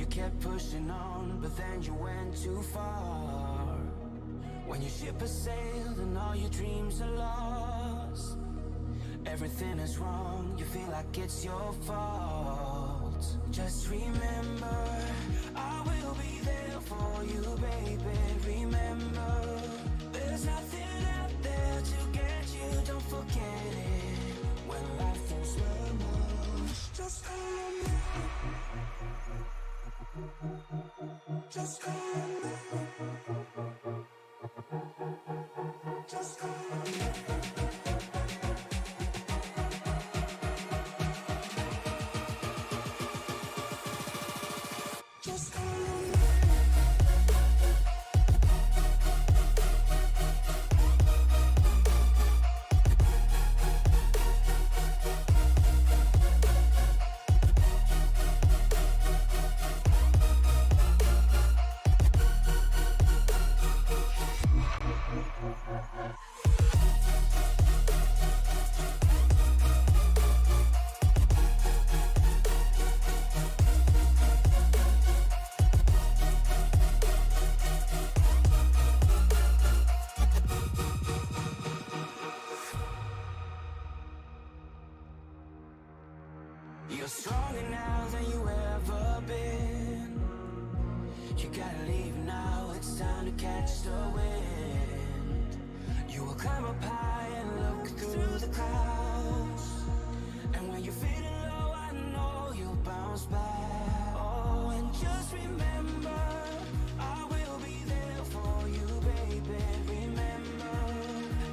You kept pushing on, but then you went too far. When your ship has sailed and all your dreams are lost, everything is wrong, you feel like it's your fault. Just remember, I will be there for you, baby. Remember, there's nothing out there to get you, don't forget it. When life throws lemons, just call on me. Just call on me. Just call on me. You're stronger now than you ever been. You gotta leave now, it's time to catch the wind. You will climb up high and look through the clouds, and when you're feeling low, I know you'll bounce back. Oh, and just remember, I will be there for you, baby. Remember,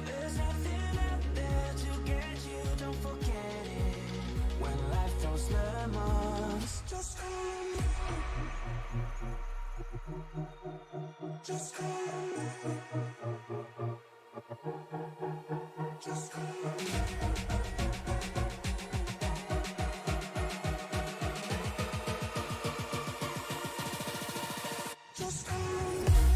there's nothing out there to get you, don't forget it. When life throws lemons, just call on me. Just call on me. Just call on me. Just call on me.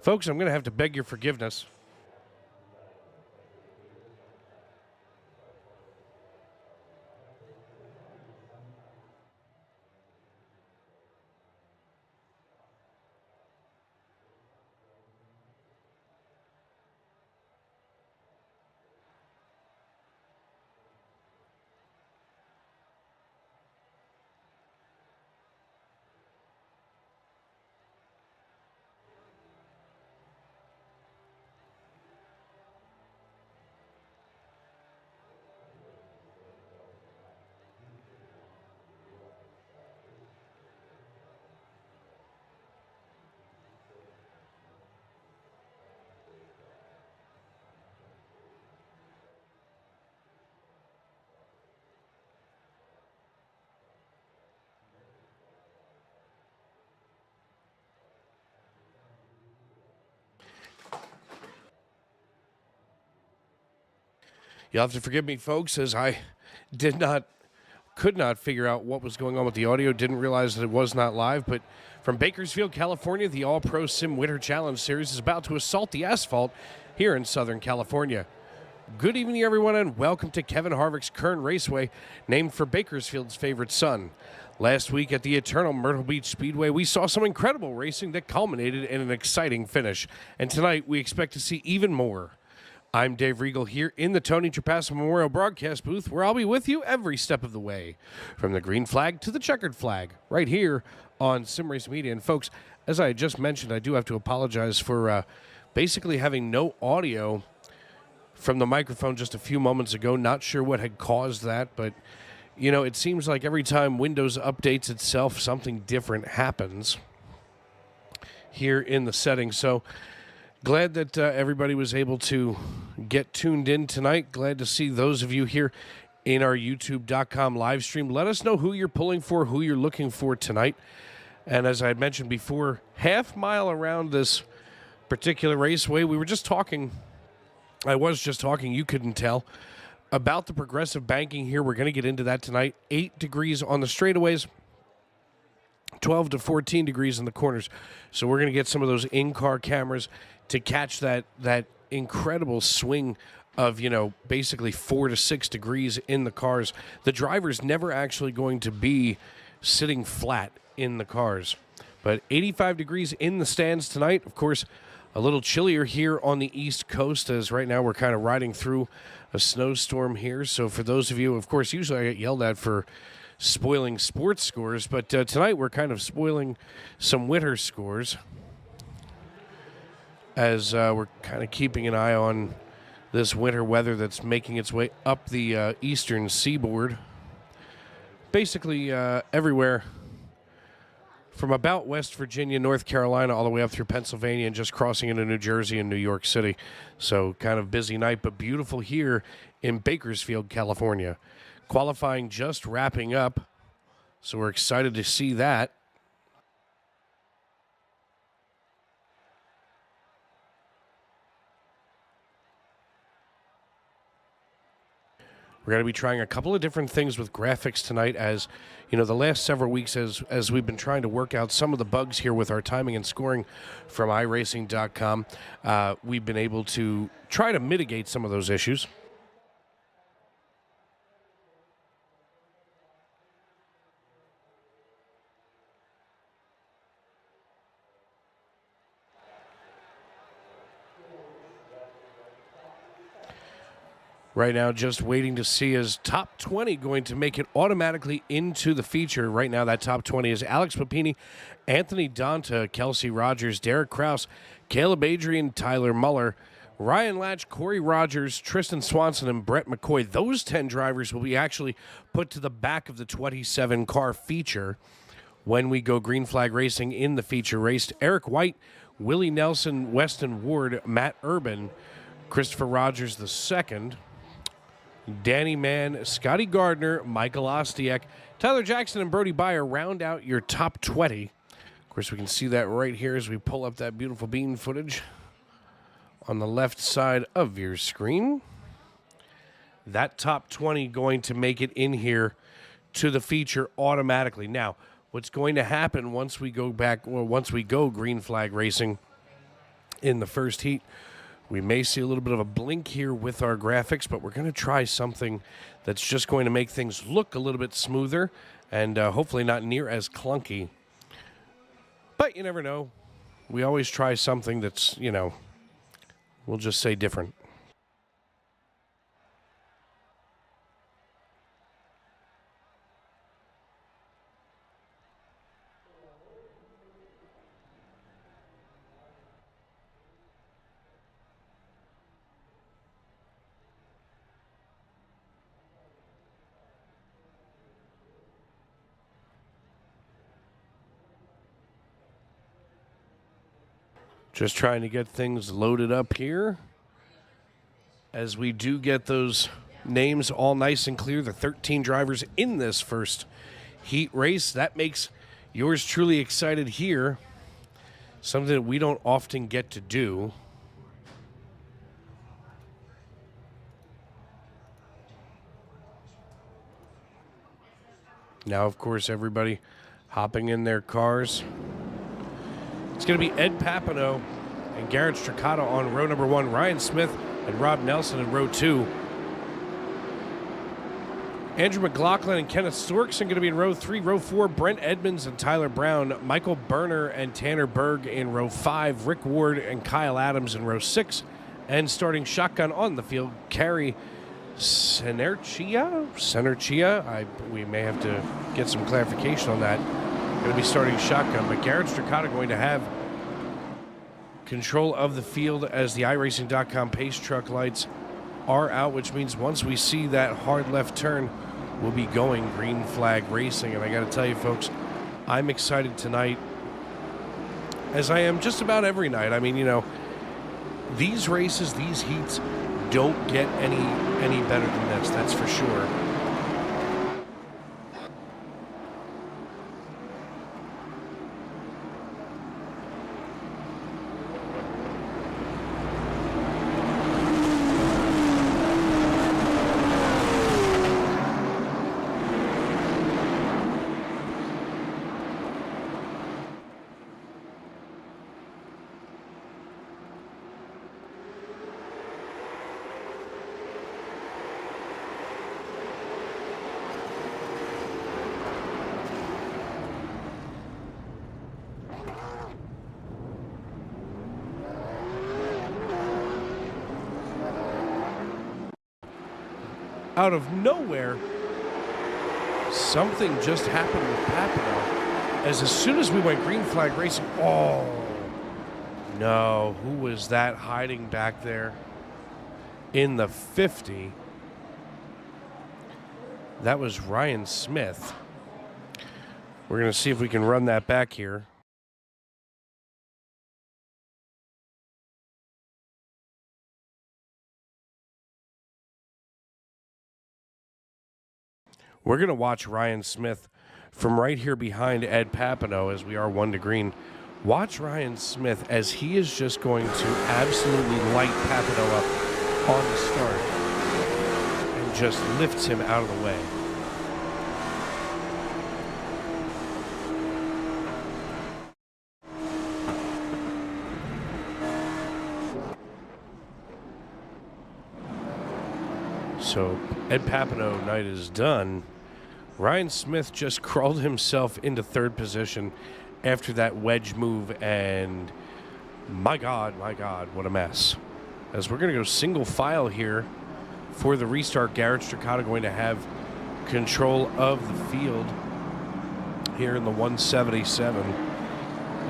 Folks, I'm going to have to beg your forgiveness. You'll have to forgive me, folks, as I could not figure out what was going on with the audio. Didn't realize that it was not live. But from Bakersfield, California, the AllProSim Winter Challenge Series is about to assault the asphalt here in Southern California. Good evening, everyone, and welcome to Kevin Harvick's Kern Raceway, named for Bakersfield's favorite son. Last week at the Eternal Myrtle Beach Speedway, we saw some incredible racing that culminated in an exciting finish. And tonight, we expect to see even more. I'm Dave Regal here in the Tony Trapasso Memorial Broadcast booth, where I'll be with you every step of the way, from the green flag to the checkered flag, right here on Sim Race Media. And folks, as I just mentioned, I do have to apologize for basically having no audio from the microphone just a few moments ago. Not sure what had caused that, but, you know, it seems like every time Windows updates itself, something different happens here in the settings. So glad that everybody was able to get tuned in tonight. Glad to see those of you here in our YouTube.com live stream. Let us know who you're pulling for, who you're looking for tonight. And as I had mentioned before, half mile around this particular raceway, we were just talking, I was just talking, you couldn't tell, about the progressive banking here. We're going to get into that tonight. 8 degrees on the straightaways, 12 to 14 degrees in the corners. So we're going to get some of those in-car cameras to catch that incredible swing of, you know, basically 4 to 6 degrees in the cars. The driver's never actually going to be sitting flat in the cars. But 85 degrees in the stands tonight. Of course, a little chillier here on the East Coast, as right now we're kind of riding through a snowstorm here. So for those of you, of course, usually I get yelled at for spoiling sports scores, but tonight we're kind of spoiling some winter scores, as we're kind of keeping an eye on this winter weather that's making its way up the eastern seaboard. Basically everywhere from about West Virginia, North Carolina, all the way up through Pennsylvania and just crossing into New Jersey and New York City. So kind of busy night, but beautiful here in Bakersfield, California. Qualifying just wrapping up, so we're excited to see that. We're going to be trying a couple of different things with graphics tonight, as you know, the last several weeks as we've been trying to work out some of the bugs here with our timing and scoring from iRacing.com, we've been able to try to mitigate some of those issues. Right now, just waiting to see is top 20 going to make it automatically into the feature. Right now, that top 20 is Alex Papini, Anthony Donta, Kelsey Rogers, Derek Kraus, Caleb Adrian, Tyler Muller, Ryan Latch, Corey Rogers, Tristan Swanson, and Brett McCoy. Those 10 drivers will be actually put to the back of the 27-car feature when we go green flag racing in the feature race. Eric White, Willie Nelson, Weston Ward, Matt Urban, Christopher Rogers II, Danny Mann, Scotty Gardner, Michael Ostiak, Tyler Jackson, and Brody Byer round out your top 20. Of course, we can see that right here as we pull up that beautiful bean footage on the left side of your screen. That top 20 going to make it in here to the feature automatically. Now, what's going to happen once we go back, or once we go green flag racing, in the first heat. We may see a little bit of a blink here with our graphics, but we're going to try something that's just going to make things look a little bit smoother and hopefully not near as clunky. But you never know. We always try something that's, you know, we'll just say different. Just trying to get things loaded up here as we do get those names all nice and clear. The 13 drivers in this first heat race. That makes yours truly excited here. Something that we don't often get to do. Now, of course, everybody hopping in their cars. It's going to be Ed Papano and Garrett Stracata on row number 1. Ryan Smith and Rob Nelson in row 2. Andrew McLaughlin and Kenneth Storks are going to be in row 3. Row 4, Brent Edmonds and Tyler Brown. Michael Berner and Tanner Berg in row 5. Rick Ward and Kyle Adams in row 6. And starting shotgun on the field, Carrie Senerchia. We may have to get some clarification on that. Going to be starting shotgun, but Garrett Stracata going to have control of the field as the iRacing.com pace truck lights are out, which means once we see that hard left turn, we'll be going green flag racing. And I got to tell you, folks, I'm excited tonight, as I am just about every night. I mean, you know, these races, these heats don't get any better than this, that's for sure. Out of nowhere, something just happened with Papano. As soon as we went green flag racing, oh, no, who was that hiding back there in the 50? That was Ryan Smith. We're going to see if we can run that back here. We're going to watch Ryan Smith from right here behind Ed Papano as we are 1 to green. Watch Ryan Smith as he is just going to absolutely light Papano up on the start and just lifts him out of the way. So Ed Papano night is done. Ryan Smith just crawled himself into 3rd position after that wedge move, and my God, what a mess. As we're going to go single file here for the restart, Garrett Stracata going to have control of the field here in the 177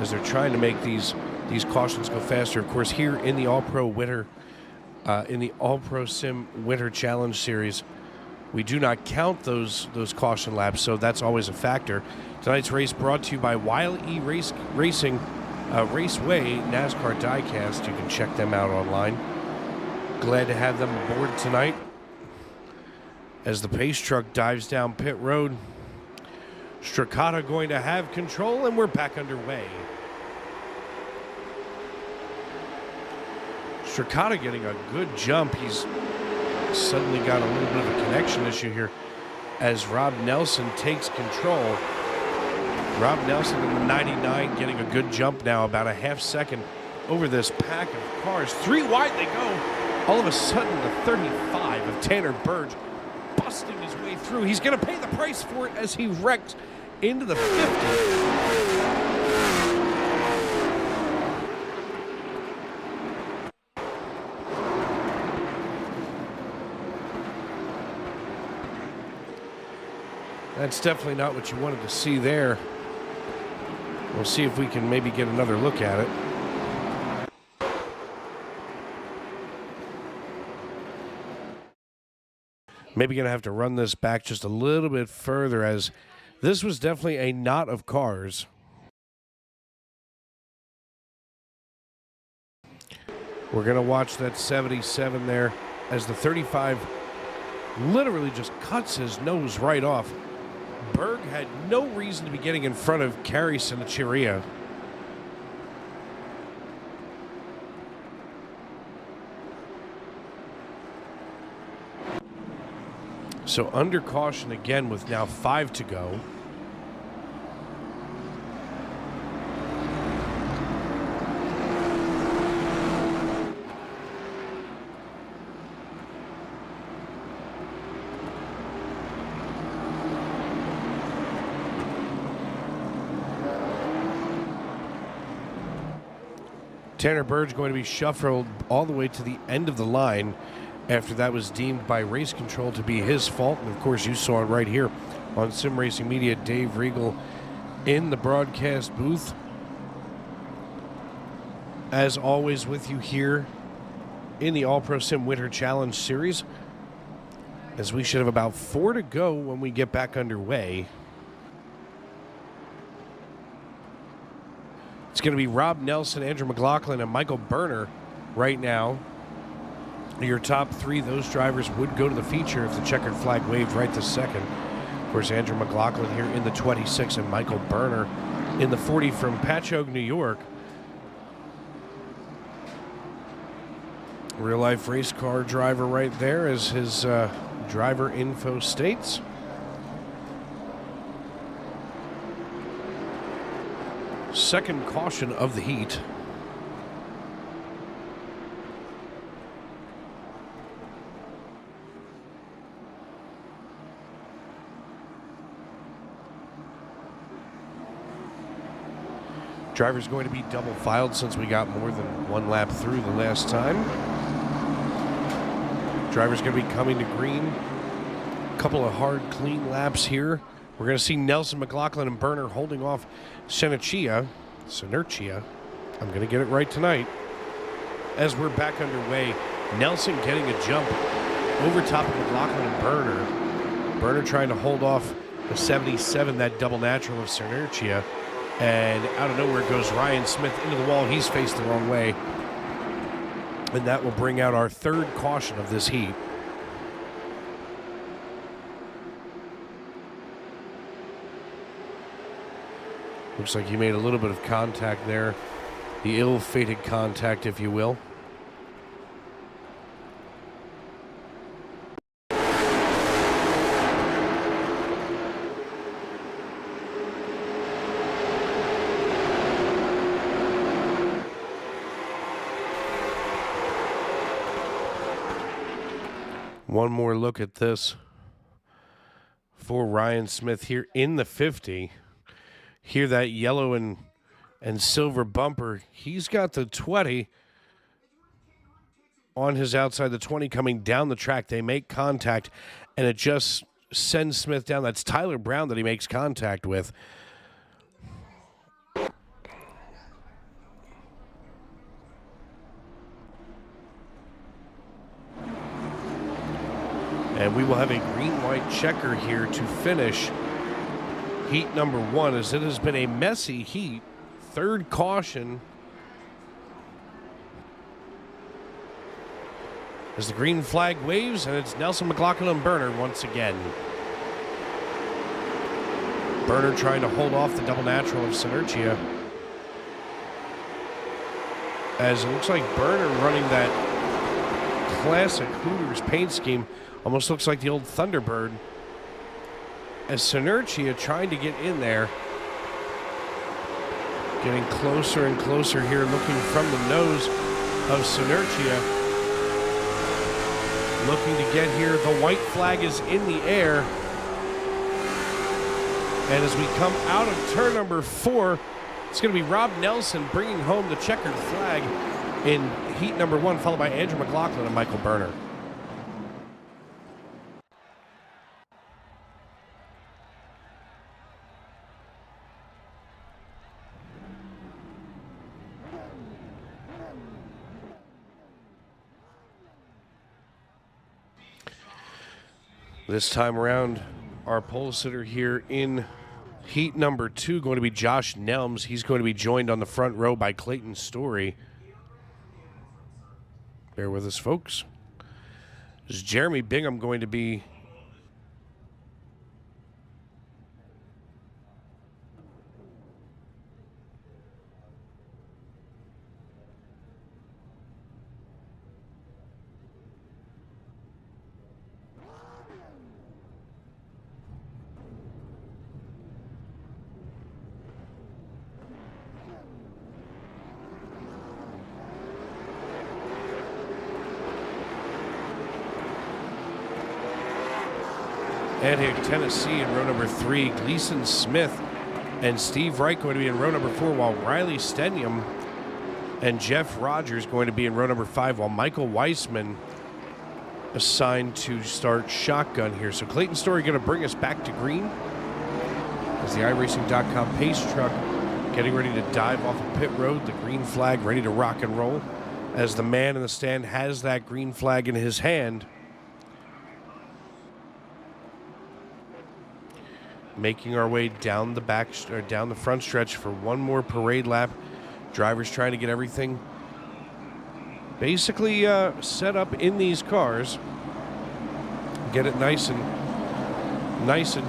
as they're trying to make these cautions go faster. Of course, here in the AllProSim Winter Challenge Series, we do not count those caution laps, so that's always a factor. Tonight's race brought to you by Wyle Racing, Raceway NASCAR diecast. You can check them out online. Glad to have them aboard tonight as the pace truck dives down pit road. Stracata going to have control, and we're back underway. Stracata getting a good jump. He's suddenly got a little bit of a connection issue here as Rob Nelson takes control. Rob Nelson in the 99 getting a good jump now, about a half second over this pack of cars. 3 wide they go. All of a sudden, the 35 of Tanner Burge busting his way through. He's going to pay the price for it as he wrecked into the 50. That's definitely not what you wanted to see there. We'll see if we can maybe get another look at it. Maybe going to have to run this back just a little bit further, as this was definitely a knot of cars. We're going to watch that 77 there as the 35 literally just cuts his nose right off. Berg had no reason to be getting in front of Kari Sinachiria. So under caution again with now 5 to go. Tanner Burge going to be shuffled all the way to the end of the line after that was deemed by race control to be his fault. And of course, you saw it right here on Sim Racing Media. Dave Riegel in the broadcast booth. As always, with you here in the AllProSim Winter Challenge Series, as we should have about 4 to go when we get back underway. It's going to be Rob Nelson, Andrew McLaughlin, and Michael Berner right now. Your top 3, those drivers would go to the feature if the checkered flag waved right this second. Of course, Andrew McLaughlin here in the 26 and Michael Berner in the 40 from Patchogue, New York. Real-life race car driver right there, as his driver info states. Second caution of the heat. Driver's going to be double filed since we got more than 1 lap through the last time. Driver's going to be coming to green. A couple of hard, clean laps here. We're going to see Nelson, McLaughlin, and Berner holding off Sinachiria. I'm going to get it right tonight. As we're back underway, Nelson getting a jump over top of McLaughlin and Berner. Berner trying to hold off the 77, that double natural of Sinachiria. And out of nowhere goes Ryan Smith into the wall. He's faced the wrong way. And that will bring out our 3rd caution of this heat. Looks like he made a little bit of contact there. The ill-fated contact, if you will. One more look at this for Ryan Smith here in the 50. Hear that yellow and silver bumper. He's got the 20 on his outside, the 20 coming down the track. They make contact, and it just sends Smith down. That's Tyler Brown that he makes contact with. And we will have a green-white checker here to finish heat number 1, as it has been a messy heat. 3rd caution as the green flag waves, and it's Nelson, McLaughlin, and Berner once again. Berner trying to hold off the double natural of Sinachiria, as it looks like Berner running that classic Hooters paint scheme. Almost looks like the old Thunderbird, as Sinachiria trying to get in there. Getting closer and closer here, looking from the nose of Sonertia. Looking to get here. The white flag is in the air. And as we come out of turn number 4, it's going to be Rob Nelson bringing home the checkered flag in heat number 1, followed by Andrew McLaughlin and Michael Berner. This time around, our pole sitter here in heat number 2 going to be Josh Nelms. He's going to be joined on the front row by Clayton Story. Bear with us, folks. Is Jeremy Bingham going to be Antioch, Tennessee in row number 3, Gleason Smith and Steve Wright going to be in row number 4, while Riley Stenium and Jeff Rogers going to be in row number 5, while Michael Weissman assigned to start shotgun here. So Clayton Story going to bring us back to green as the iRacing.com pace truck getting ready to dive off of pit road. The green flag ready to rock and roll as the man in the stand has that green flag in his hand. Making our way down the down the front stretch for one more parade lap. Drivers trying to get everything basically set up in these cars. Get it nice and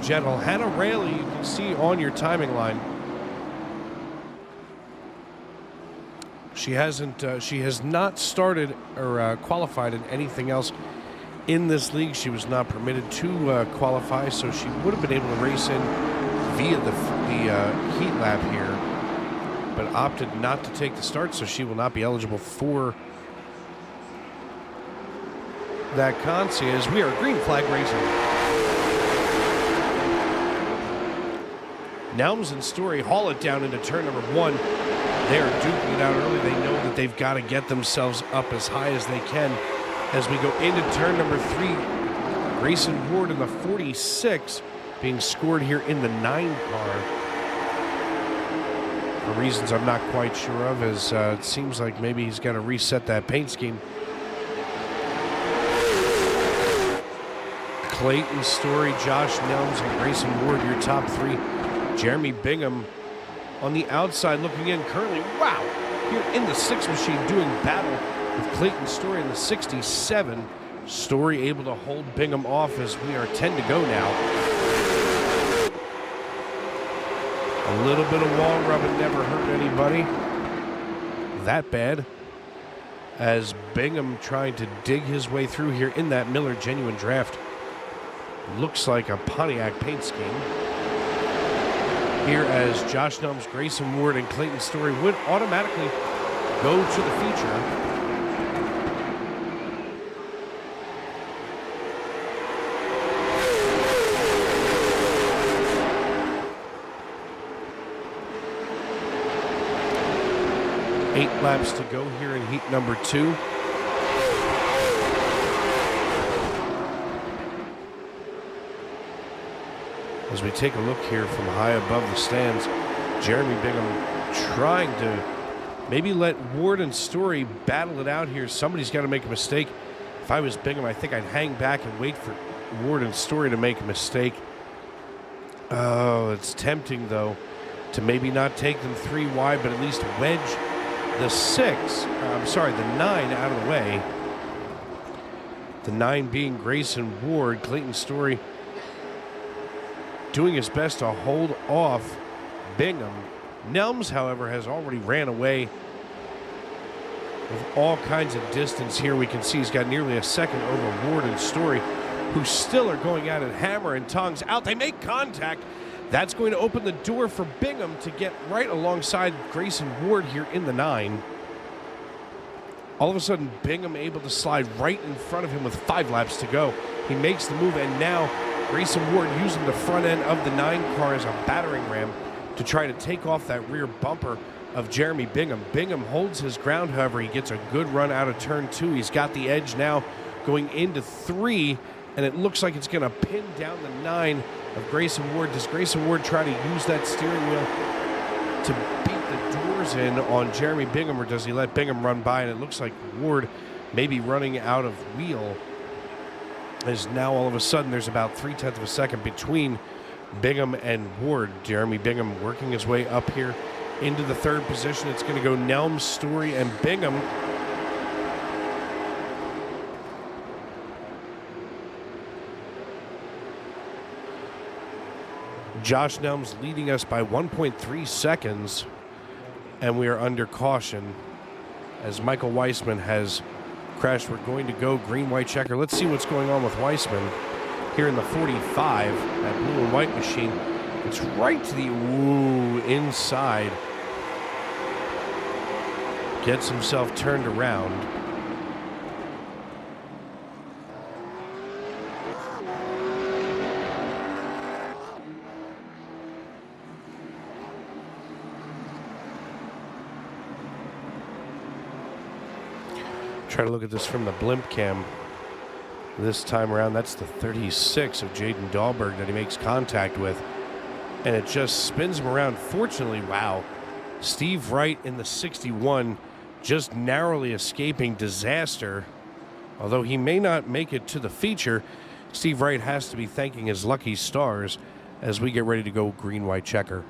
gentle. Hannah Rayleigh, you can see on your timing line. She has not started or qualified in anything else in this league. She was not permitted to qualify, so she would have been able to race in via the heat lap here, but opted not to take the start, so she will not be eligible for that concierge. We are green flag racing. Nelms and Story haul it down into turn number 1. They are duking it out early. They know that they've got to get themselves up as high as they can. As we go into turn number 3, Grayson Ward in the 46 being scored here in the 9 car. For reasons I'm not quite sure of, as it seems like maybe he's got to reset that paint scheme. Clayton Story, Josh Nelms, and Grayson Ward, your top 3. Jeremy Bingham on the outside looking in currently. Wow! Here in the 6 machine doing battle with Clayton Story in the 67. Story able to hold Bingham off as we are 10 to go now. A little bit of wall rubbing never hurt anybody that bad, as Bingham trying to dig his way through here in that Miller Genuine Draft. Looks like a Pontiac paint scheme. Here as Josh Nelms, Grayson Ward, and Clayton Story would automatically go to the feature. Eight laps to go here in heat number 2. As we take a look here from high above the stands, Jeremy Bingham trying to maybe let Ward and Story battle it out here. Somebody's got to make a mistake. If I was Bingham, I think I'd hang back and wait for Ward and Story to make a mistake. Oh, it's tempting, though, to maybe not take them 3 wide, but at least wedge the 9 out of the way. The 9 being Grayson Ward. Clayton Story doing his best to hold off Bingham. Nelms, however, has already ran away with all kinds of distance here. We can see he's got nearly a second over Ward and Story, who still are going at it hammer and tongs out. They make contact That's going to open the door for Bingham to get right alongside Grayson Ward here in the 9. All of a sudden, Bingham able to slide right in front of him with 5 laps to go. He makes the move, and now Grayson Ward using the front end of the 9 car as a battering ram to try to take off that rear bumper of Jeremy Bingham. Bingham holds his ground, however. He gets a good run out of turn 2. He's got the edge now going into 3, and it looks like it's going to pin down the 9 of Grayson Ward. Does Grayson Ward try to use that steering wheel to beat the doors in on Jeremy Bingham, or does he let Bingham run by? And it looks like Ward may be running out of wheel, as now all of a sudden there's about 0.3 of a second between Bingham and Ward. Jeremy Bingham working his way up here into the 3rd position. It's going to go Nelms, Story, and Bingham. Josh Nelms leading us by 1.3 seconds, and we are under caution as Michael Weissman has crashed. We're going to go green, white checker. Let's see what's going on with Weissman here in the 45, that blue and white machine. It's right to the inside. Gets himself turned around. Try to look at this from the blimp cam this time around. That's the 36 of Jaden Dahlberg that he makes contact with, and it just spins him around. Fortunately, wow, Steve Wright in the 61 just narrowly escaping disaster. Although he may not make it to the feature, Steve Wright has to be thanking his lucky stars as we get ready to go green, white checker.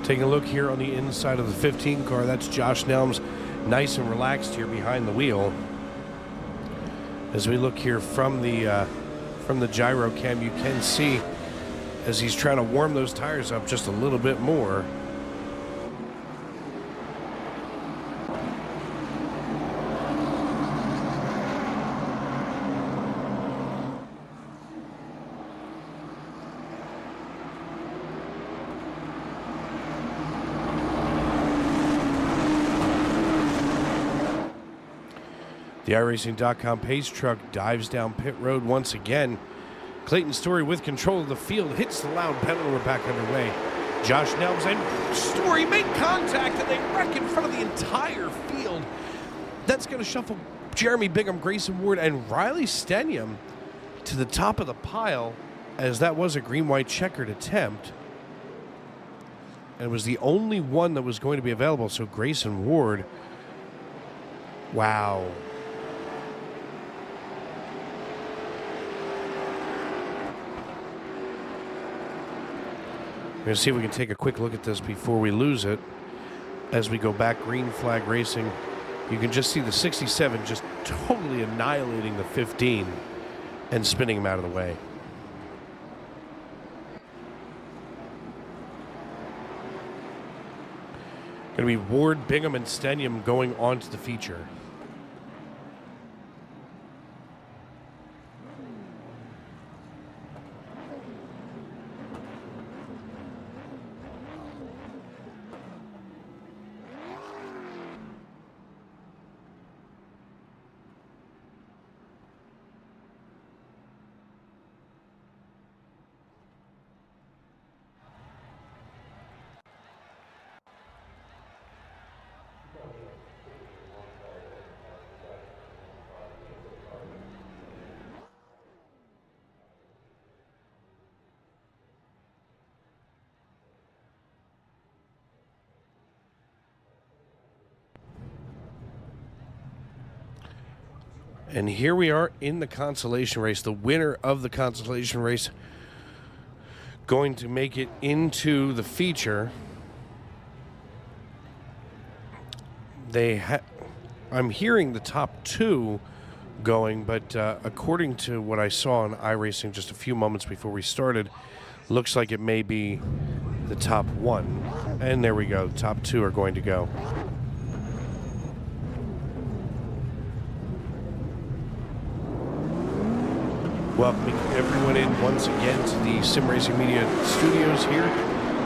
Taking a look here on the inside of the 15 car, that's Josh Nelms, nice and relaxed here behind the wheel. As we look here from the gyro cam, you can see as he's trying to warm those tires up just a little bit more. The iRacing.com pace truck dives down pit road once again. Clayton Story with control of the field hits the loud pedal. We're back underway. Josh Nelms and Story make contact, and they wreck in front of the entire field. That's going to shuffle Jeremy Bingham, Grayson Ward, and Riley Stenyam to the top of the pile, as that was a green-white checkered attempt. And it was the only one that was going to be available, so Grayson Ward, wow. We're going to see if we can take a quick look at this before we lose it. As we go back, green flag racing, you can just see the 67 just totally annihilating the 15 and spinning him out of the way. Going to be Ward, Bingham, and Stenyam going on to the feature. And here we are in the consolation race. The winner of the consolation race going to make it into the feature. I'm hearing the top two going, but according to what I saw on iRacing just a few moments before we started, looks like it may be the top one. And there we go. The top two are going to go. Welcoming everyone in once again to the Sim Racing Media Studios here.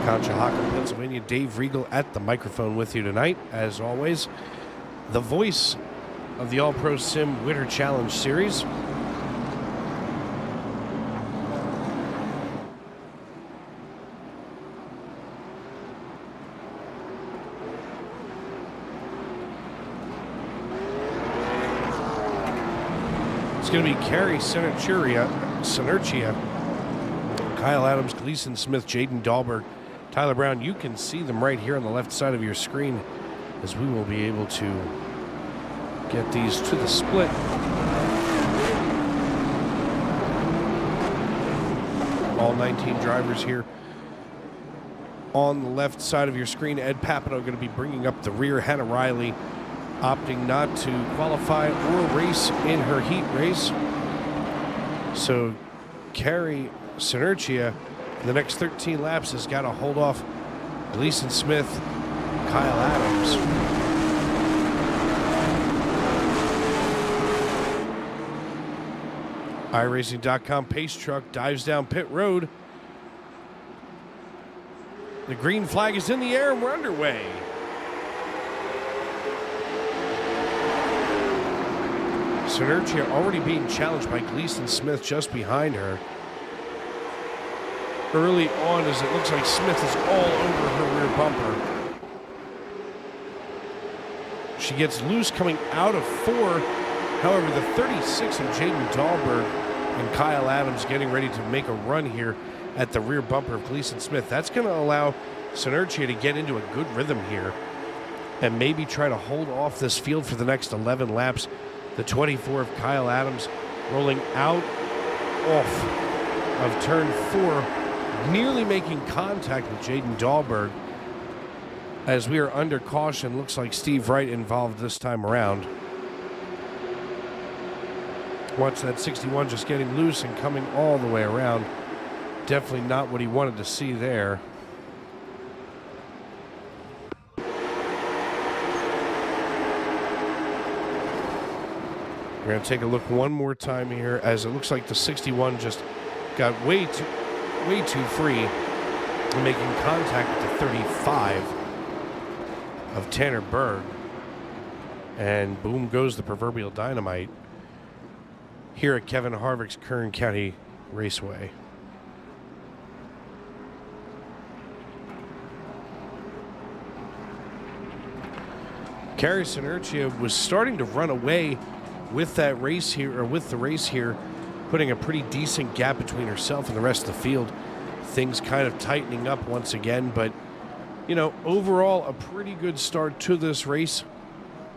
Conshohocken, Pennsylvania. Dave Regal at the microphone with you tonight, as always. The voice of the AllProSim Winter Challenge Series. It's going to be Carrie Sinertia, Kyle Adams, Gleason Smith, Jaden Dahlberg, Tyler Brown. You can see them right here on the left side of your screen as we will be able to get these to the split. All 19 drivers here on the left side of your screen. Ed Papino going to be bringing up the rear. Hannah Riley opting not to qualify or race in her heat race. So Carrie Sinertia, the next 13 laps, has got to hold off Gleason Smith, Kyle Adams. iRacing.com pace truck dives down pit road. The green flag is in the air and we're underway. Sinertia already being challenged by Gleason Smith just behind her. Early on, as it looks like Smith is all over her rear bumper. She gets loose coming out of 4. However, the 36 of Jaden Dahlberg and Kyle Adams getting ready to make a run here at the rear bumper of Gleason Smith. That's going to allow Sinertia to get into a good rhythm here and maybe try to hold off this field for the next 11 laps. The 24 of Kyle Adams rolling out off of turn 4, nearly making contact with Jaden Dahlberg. As we are under caution, looks like Steve Wright involved this time around. Watch that 61 just getting loose and coming all the way around. Definitely not what he wanted to see there. We're going to take a look one more time here as it looks like the 61 just got way too free, making contact with the 35 of Tanner Berg. And boom goes the proverbial dynamite here at Kevin Harvick's Kern County Raceway. Carrie Sinertia was starting to run away with that race here, or with the race here, putting a pretty decent gap between herself and the rest of the field. Things kind of tightening up once again, but you know, overall a pretty good start to this race.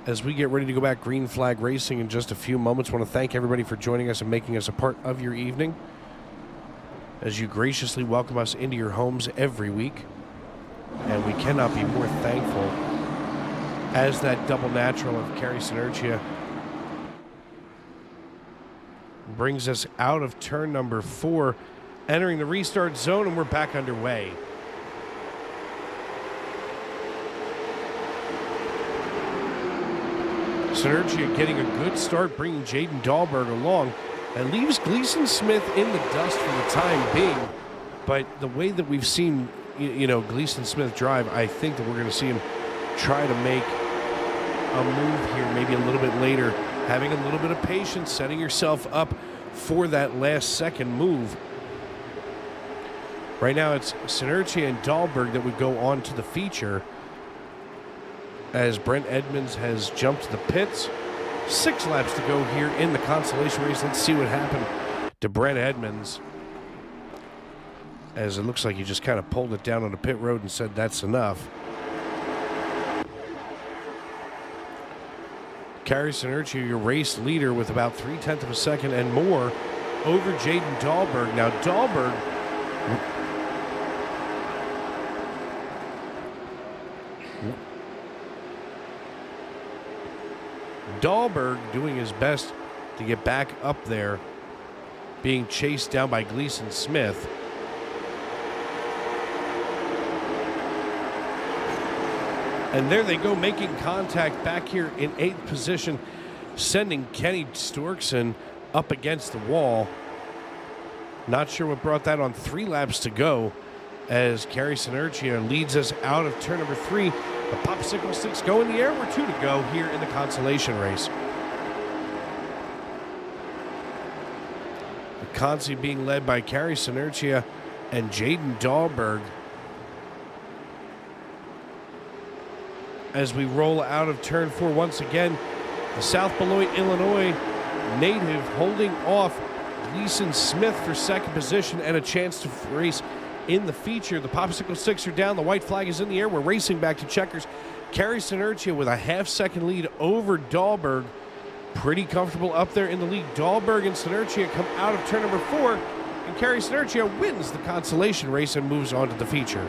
As we get ready to go back green flag racing in just a few moments, I want to thank everybody for joining us and making us a part of your evening as you graciously welcome us into your homes every week. And we cannot be more thankful as that double natural of Carrie Sinertia brings us out of turn number 4, entering the restart zone, and we're back underway. Sinertia getting a good start, bringing Jaden Dahlberg along, and leaves Gleason Smith in the dust for the time being. But the way that we've seen, you know, Gleason Smith drive, I think that we're going to see him try to make a move here maybe a little bit later, having a little bit of patience, setting yourself up for that last second move. Right now it's Sinertia and Dahlberg that would go on to the feature as Brent Edmonds has jumped to the pits. 6 laps to go here in the consolation race. Let's see what happened to Brent Edmonds, as it looks like he just kind of pulled it down on the pit road and said that's enough. Carrie Sinertia, your race leader, with about 0.3 of a second and more over Jaden Dahlberg. Now, Dahlberg doing his best to get back up there, being chased down by Gleason Smith. And there they go, making contact back here in 8th position, sending Kenny Storkson up against the wall. Not sure what brought that on. 3 laps to go as Carrie Sinertia leads us out of turn number 3. The popsicle sticks go in the air. We're 2 to go here in the consolation race. The consi being led by Carrie Sinertia and Jaden Dahlberg. As we roll out of turn 4 once again, the South Beloit, Illinois native holding off Gleason Smith for 2nd position and a chance to race in the feature. The popsicle sticks are down. The white flag is in the air. We're racing back to checkers. Carrie Sinertia with a half-second lead over Dahlberg. Pretty comfortable up there in the lead. Dahlberg and Sinertia come out of turn number 4, and Carrie Sinertia wins the consolation race and moves on to the feature.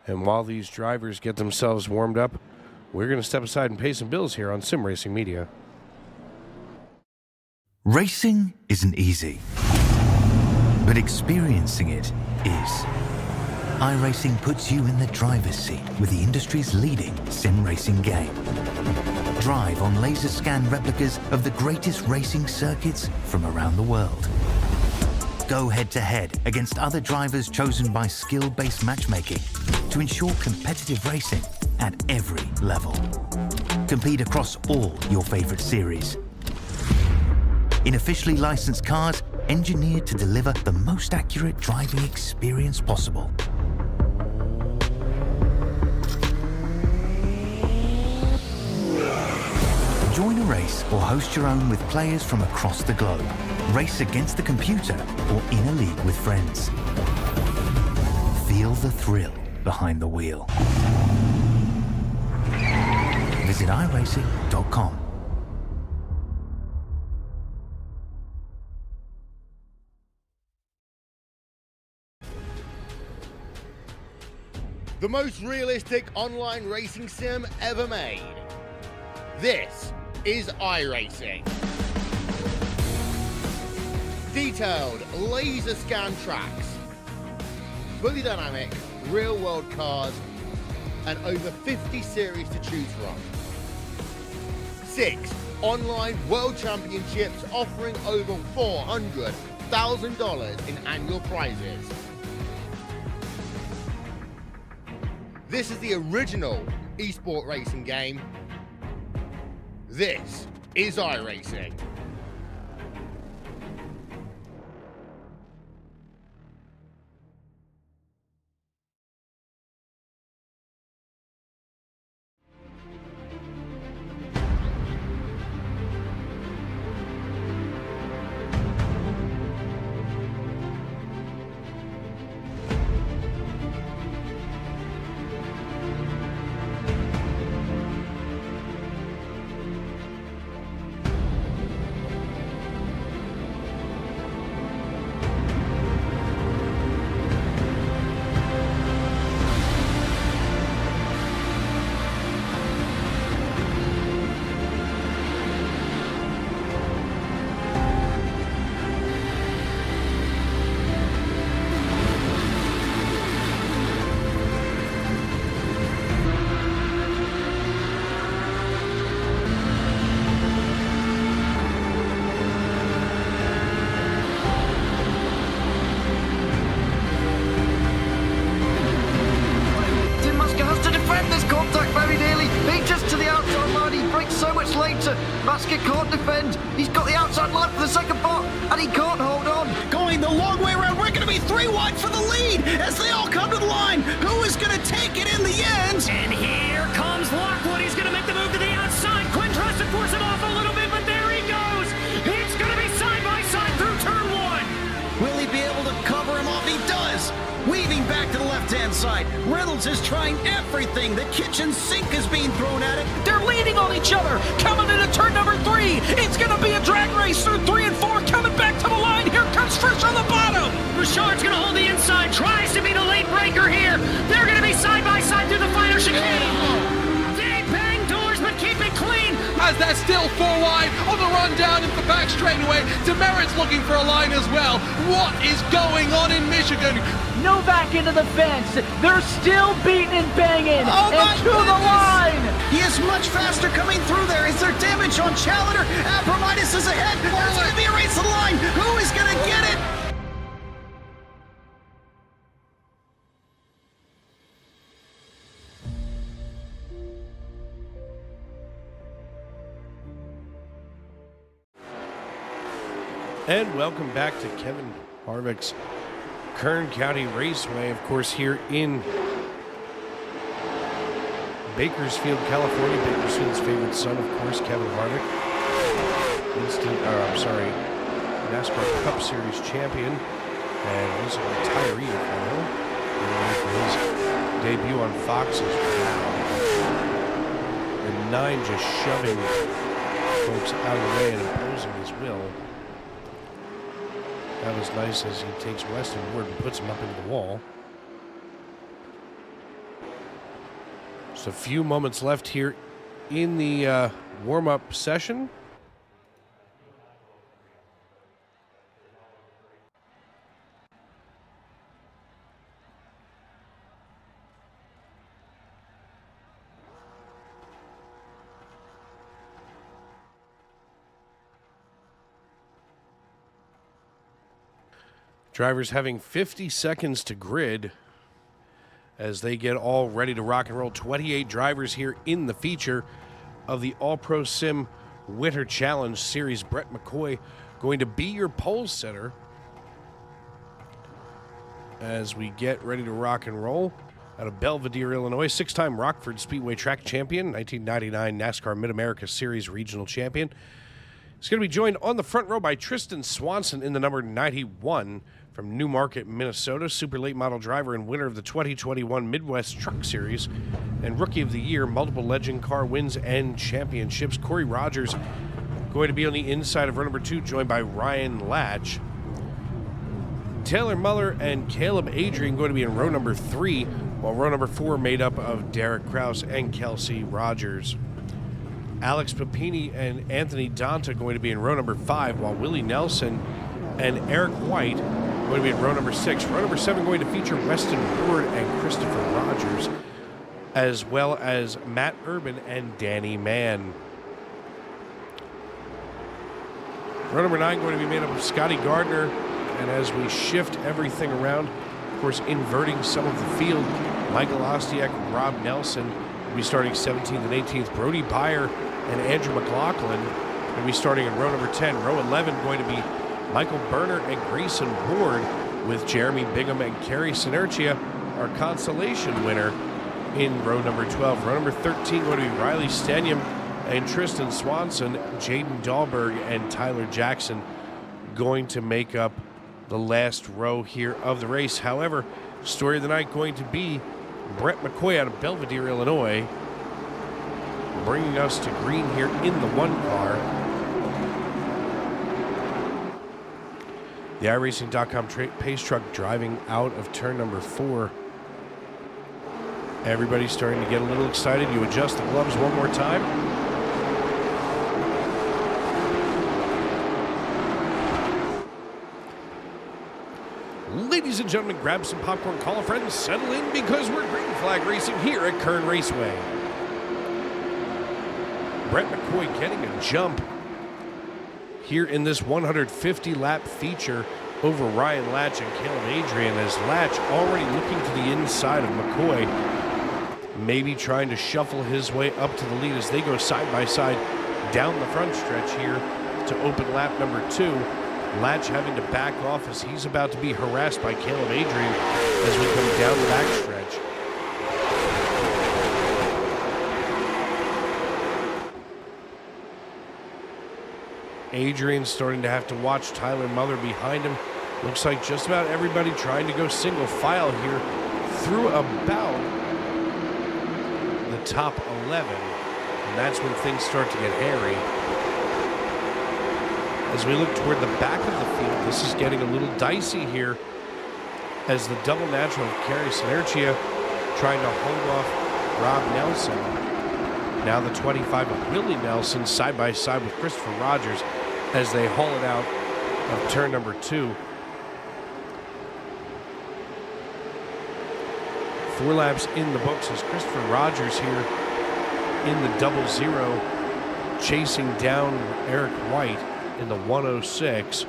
And while these drivers get themselves warmed up, we're going to step aside and pay some bills here on Sim Racing Media. Racing isn't easy, but experiencing it is. iRacing puts you in the driver's seat with the industry's leading sim racing game. Drive on laser scan replicas of the greatest racing circuits from around the world. Go head-to-head against other drivers chosen by skill-based matchmaking to ensure competitive racing at every level. Compete across all your favorite series. In officially licensed cars, engineered to deliver the most accurate driving experience possible. Join a race or host your own with players from across the globe. Race against the computer or in a league with friends. Feel the thrill behind the wheel. Visit iRacing.com. The most realistic online racing sim ever made. This is iRacing. Detailed laser scan tracks, fully dynamic, real-world cars, and over 50 series to choose from. 6 online world championships offering over $400,000 in annual prizes. This is the original esport racing game. This is iRacing. Basket can't defend. He's got the outside line for the second part, and he can't hold on. Going taking the long way around. We're going to be 3 wide for the lead as they all come to the line. Who is going to take it in the end? And here comes Lockwood. He's going to make the move to the outside. Quinn tries to force him off a little bit, but there he goes. It's going to be side by side through turn 1. Will he be able to cover him off? He does. Weaving back to the left-hand side. Reynolds is trying everything. The kitchen sink is being thrown at it. They're leaning on each other. Coming into turn number 3. It's going to be a drag race through 3 and 4. Coming back to the line. Here comes Frisch on the bottom. Bouchard's going to hold the inside. Tries to be the late breaker here. They're going to be side by side through the final chicane. They bang doors, but keep it clean. As they're still 4 wide on the run down into the back straightaway. Demerit's looking for a line as well. What is going on in Michigan? Novak into the fence. They're still beating and banging. Oh and to the line. He is much faster coming through there. Is there damage on Challenger? Abromaitis is ahead. There's going to be a race to the line. Who is going to get it? And welcome back to Kevin Harvick's Kern County Raceway, of course, here in Bakersfield, California. Bakersfield's favorite son, of course, Kevin Harvick. NASCAR Cup Series champion and recent retiree, if I know. For his debut on Fox as well. And 9 just shoving folks out of the way and imposing his will. That was nice as he takes Weston Ward and puts him up into the wall. Just a few moments left here in the warm-up session. Drivers having 50 seconds to grid as they get all ready to rock and roll. 28 drivers here in the feature of the AllProSim Winter Challenge Series. Brett McCoy going to be your pole setter as we get ready to rock and roll. Out of Belvedere, Illinois, 6-time Rockford Speedway track champion, 1999 NASCAR Mid-America Series regional champion. He's going to be joined on the front row by Tristan Swanson in the number 91 from Newmarket, Minnesota, super late model driver and winner of the 2021 Midwest Truck Series and Rookie of the Year, multiple legend car wins and championships. Corey Rogers going to be on the inside of row number 2, joined by Ryan Latch. Taylor Muller and Caleb Adrian going to be in row number 3, while row number 4 made up of Derek Kraus and Kelsey Rogers. Alex Papini and Anthony Donta going to be in row number 5, while Willie Nelson and Eric White going to be in row number 6. Row number 7 going to feature Weston Ward and Christopher Rogers, as well as Matt Urban and Danny Mann. Row number 9 going to be made up of Scotty Gardner, and as we shift everything around, of course, inverting some of the field, Michael Ostiak, Rob Nelson will be starting 17th and 18th. Brody Byer and Andrew McLaughlin will be starting in row number 10. Row 11 going to be Michael Berner and Grayson Ward, with Jeremy Bingham and Kerry Sinertia, our consolation winner, in row number 12. Row number 13 going to be Riley Stanium and Tristan Swanson, Jaden Dahlberg and Tyler Jackson going to make up the last row here of the race. However, story of the night going to be Brett McCoy out of Belvedere, Illinois, bringing us to green here in the 1 car. The iRacing.com pace truck driving out of turn number 4. Everybody's starting to get a little excited. You adjust the gloves one more time. Ladies and gentlemen, grab some popcorn, call a friend, settle in, because we're green flag racing here at Kern Raceway. Brett McCoy getting a jump here in this 150-lap feature over Ryan Latch and Caleb Adrian, as Latch already looking to the inside of McCoy, maybe trying to shuffle his way up to the lead as they go side by side down the front stretch here to open lap number 2. Latch having to back off as he's about to be harassed by Caleb Adrian as we come down the backstretch. Adrian's starting to have to watch Tyler Muller behind him. Looks like just about everybody trying to go single file here through about the top 11. And that's when things start to get hairy. As we look toward the back of the field, this is getting a little dicey here as the double natural of Kerry Sinertia trying to hold off Rob Nelson. Now the 25 of Willie Nelson side by side with Christopher Rogers as they haul it out of turn number 2. 4 laps in the books as Christopher Rogers here in the 00 chasing down Eric White in the 106.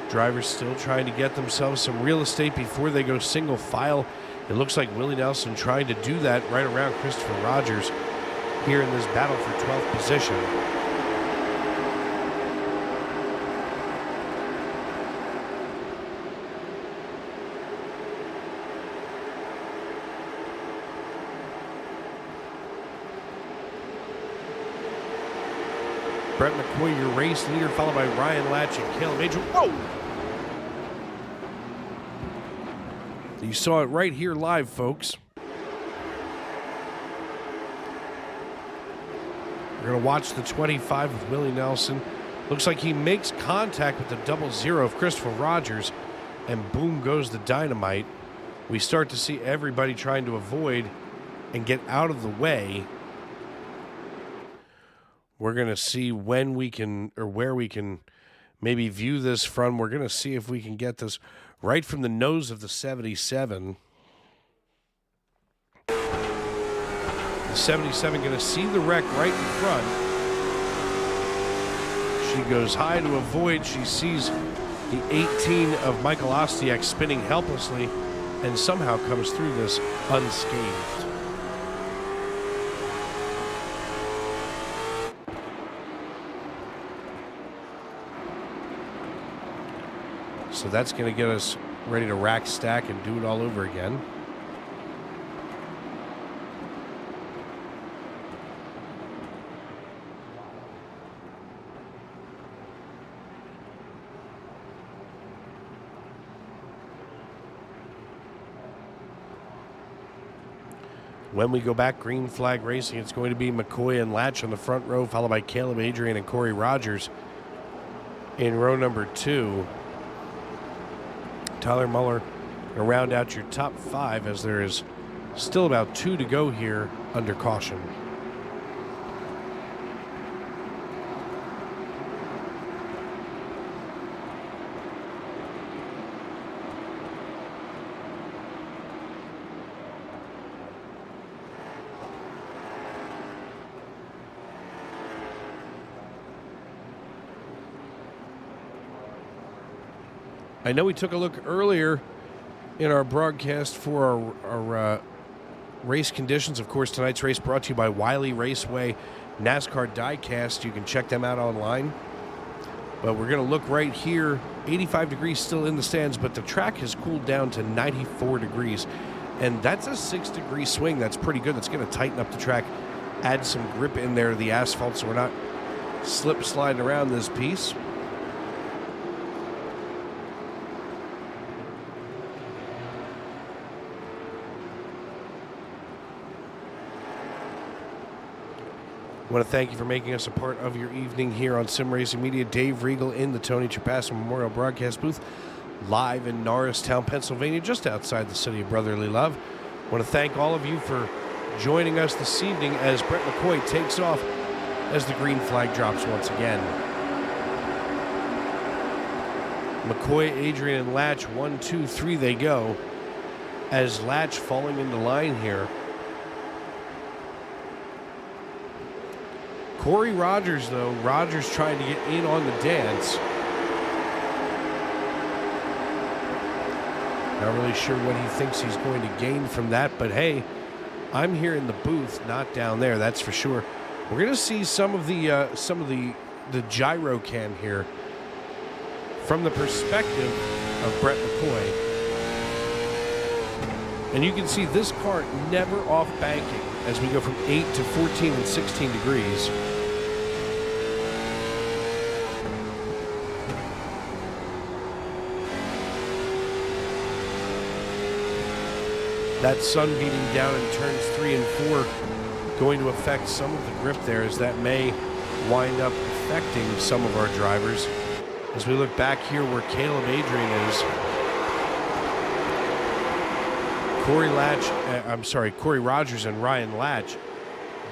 Drivers still trying to get themselves some real estate before they go single file. It looks like Willie Nelson trying to do that right around Christopher Rogers here in this battle for 12th position. Brett McCoy, your race leader, followed by Ryan Latch and Caleb Adrian. Whoa! You saw it right here live, folks. We're going to watch the 25 with Willie Nelson. Looks like he makes contact with the 00 of Christopher Rogers, and boom goes the dynamite. We start to see everybody trying to avoid and get out of the way. We're going to see when we can, or where we can maybe view this from. We're going to see if we can get this right from the nose of the 77. The 77 going to see the wreck right in front. She goes high to avoid. She sees the 18 of Michael Ostiak spinning helplessly and somehow comes through this unscathed. So that's going to get us ready to rack, stack, and do it all over again. When we go back, green flag racing, it's going to be McCoy and Latch on the front row, followed by Caleb Adrian and Corey Rogers in row number 2. Tyler Muller going to round out your top 5 as there is still about 2 to go here under caution. I know we took a look earlier in our broadcast for our race conditions. Of course, tonight's race brought to you by Wyle Raceway NASCAR Diecast. You can check them out online. But we're going to look right here. 85 degrees still in the stands, but the track has cooled down to 94 degrees. And that's a 6-degree swing. That's pretty good. That's going to tighten up the track, add some grip in there to the asphalt so we're not slip sliding around this piece. I want to thank you for making us a part of your evening here on Sim Racing Media. Dave Regal in the Tony Trapassa Memorial Broadcast Booth, live in Norristown, Pennsylvania, just outside the city of brotherly love. I want to thank all of you for joining us this evening as Brett McCoy takes off as the green flag drops once again. McCoy, Adrian, and Latch, 1, 2, 3 they go, as Latch falling into line here. Corey Rogers, though, Rogers trying to get in on the dance. Not really sure what he thinks he's going to gain from that, but hey, I'm here in the booth, not down there, that's for sure. We're going to see some of the gyro cam here from the perspective of Brett McCoy. And you can see this car never off banking as we go from 8 to 14 and 16 degrees. That sun beating down in turns 3 and 4 going to affect some of the grip there, as that may wind up affecting some of our drivers. As we look back here where Caleb Adrian is, Corey Rogers and Ryan Latch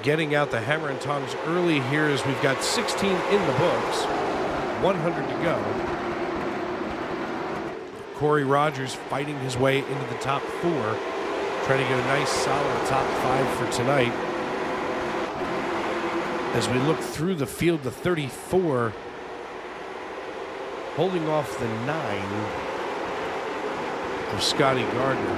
getting out the hammer and tongs early here as we've got 16 in the books, 100 to go. Corey Rogers fighting his way into the top 4, trying to get a nice solid top 5 for tonight. As we look through the field, the 34 holding off the 9 of Scotty Gardner.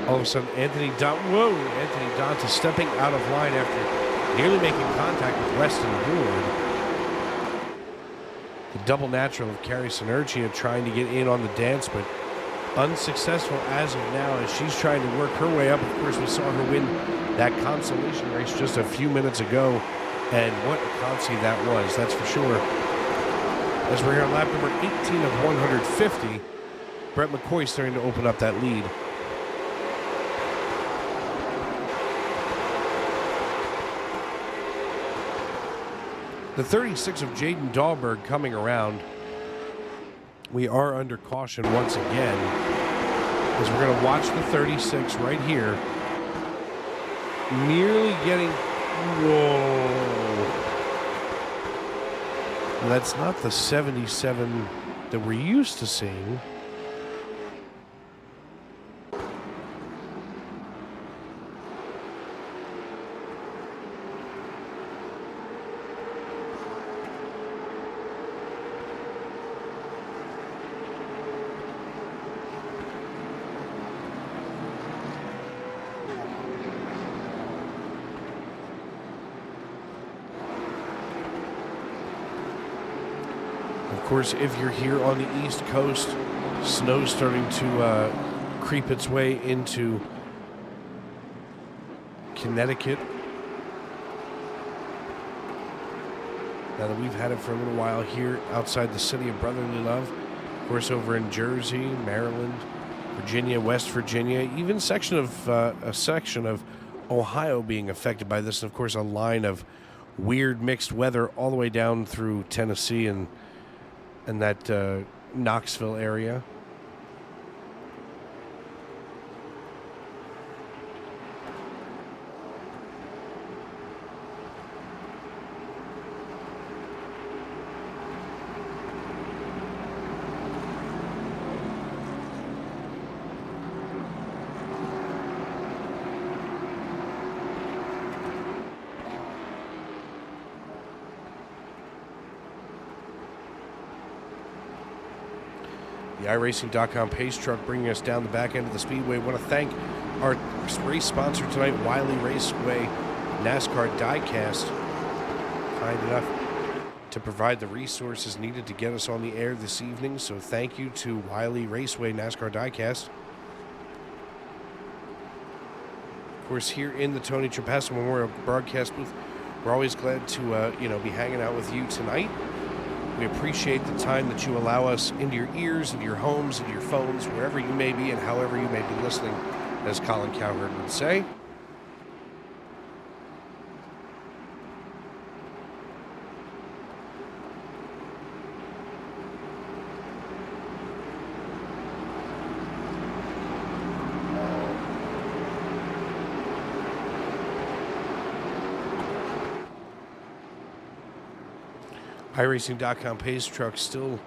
All of a sudden, Anthony Danta stepping out of line after nearly making contact with Weston Ward. The double natural of Carrie Sinergia trying to get in on the dance, but unsuccessful as of now as she's trying to work her way up. Of course, we saw her win that consolation race just a few minutes ago, and what a consi that was, that's for sure. As we're here on lap number 18 of 150, Brett McCoy starting to open up that lead. The 36 of Jaden Dahlberg coming around. We are under caution once again, as we're going to watch the 36 right here. Nearly getting, whoa. That's not the 77 that we're used to seeing. Of course, if you're here on the East Coast, snow's starting to creep its way into Connecticut. Now that we've had it for a little while here outside the city of brotherly love, of course, over in Jersey, Maryland, Virginia, West Virginia, even a section of Ohio being affected by this, and of course, a line of weird mixed weather all the way down through Tennessee and that Knoxville area. The iRacing.com pace truck bringing us down the back end of the speedway. Want to thank our race sponsor tonight, Wyle Raceway NASCAR Diecast. Kind enough to provide the resources needed to get us on the air this evening. So thank you to Wyle Raceway NASCAR Diecast. Of course, here in the Tony Trapasso Memorial Broadcast booth, we're always glad to be hanging out with you tonight. We appreciate the time that you allow us into your ears, into your homes, into your phones, wherever you may be and however you may be listening, as Colin Cowherd would say. iRacing.com pace truck still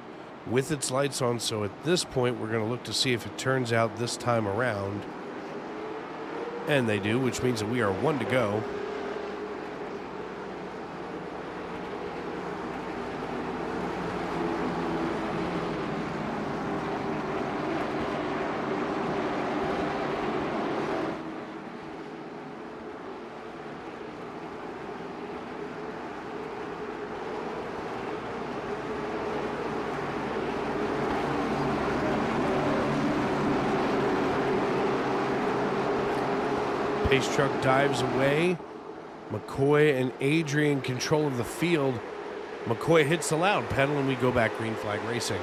with its lights on, so at this point we're going to look to see if it turns out this time around. And they do, which means that we are 1 to go. Pace truck dives away. McCoy and Adrian control of the field. McCoy hits the loud pedal and we go back green flag racing.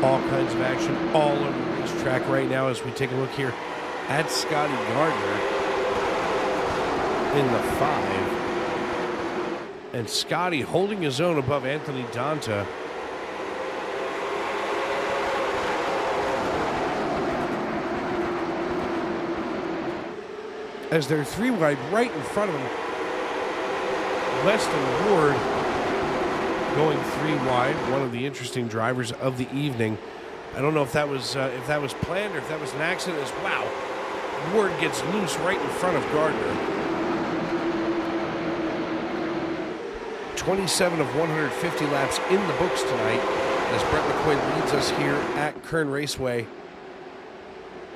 All kinds of action all over the racetrack right now as we take a look here at Scotty Gardner in the 5. And Scotty holding his own above Anthony Donta. As they're 3 wide right in front of him. Weston Ward going 3 wide, one of the interesting drivers of the evening. I don't know if that was planned or if that was an accident. As wow, Ward gets loose right in front of Gardner. 27 of 150 laps in the books tonight as Brett McCoy leads us here at Kern Raceway.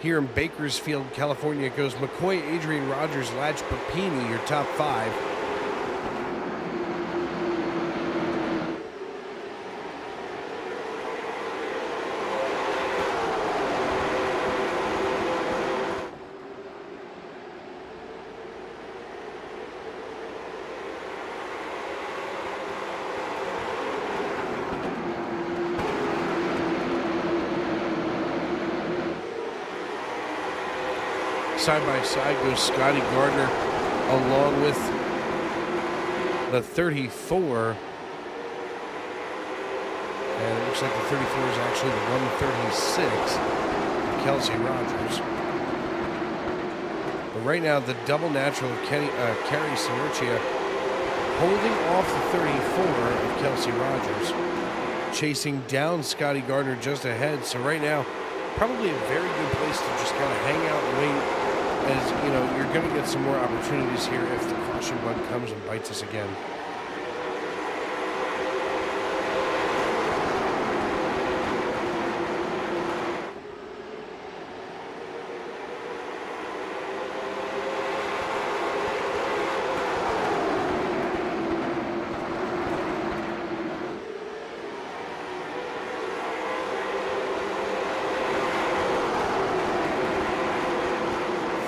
Here in Bakersfield, California, it goes McCoy, Adrian Rogers, Latch, Papini, your top 5. Side by side goes Scotty Gardner along with the 34. And it looks like the 34 is actually the 136, Kelsey Rogers. But right now, the double natural of Kerry Samercia holding off the 34 of Kelsey Rogers, chasing down Scotty Gardner just ahead. So right now, probably a very good place to just kind of hang out and wait. As you know, you're going to get some more opportunities here if the caution bug comes and bites us again.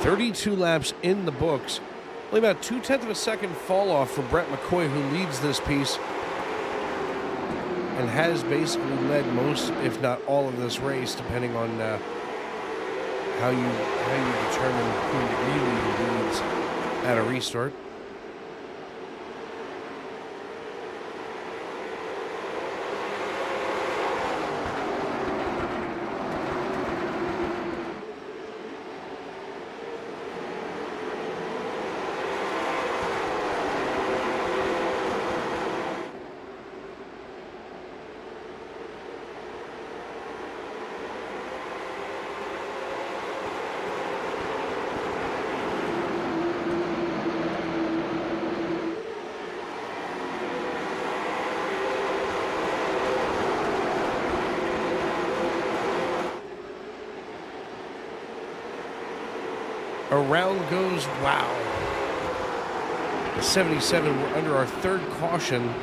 .32 laps in the books. Only about 0.2 of a second fall off for Brett McCoy, who leads this piece and has basically led most, if not all, of this race, depending on how you determine who really leads at a restart. Around goes Wow. The 77, we're under our 3rd caution.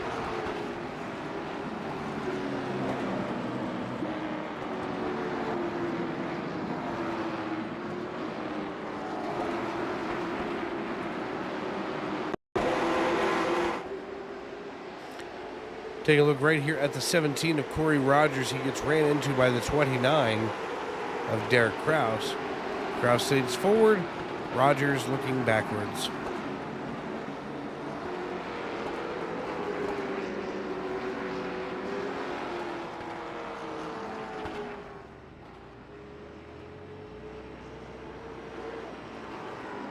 Take a look right here at the 17 of Corey Rogers. He gets ran into by the 29 of Derek Kraus. Kraus stays forward, Rogers looking backwards.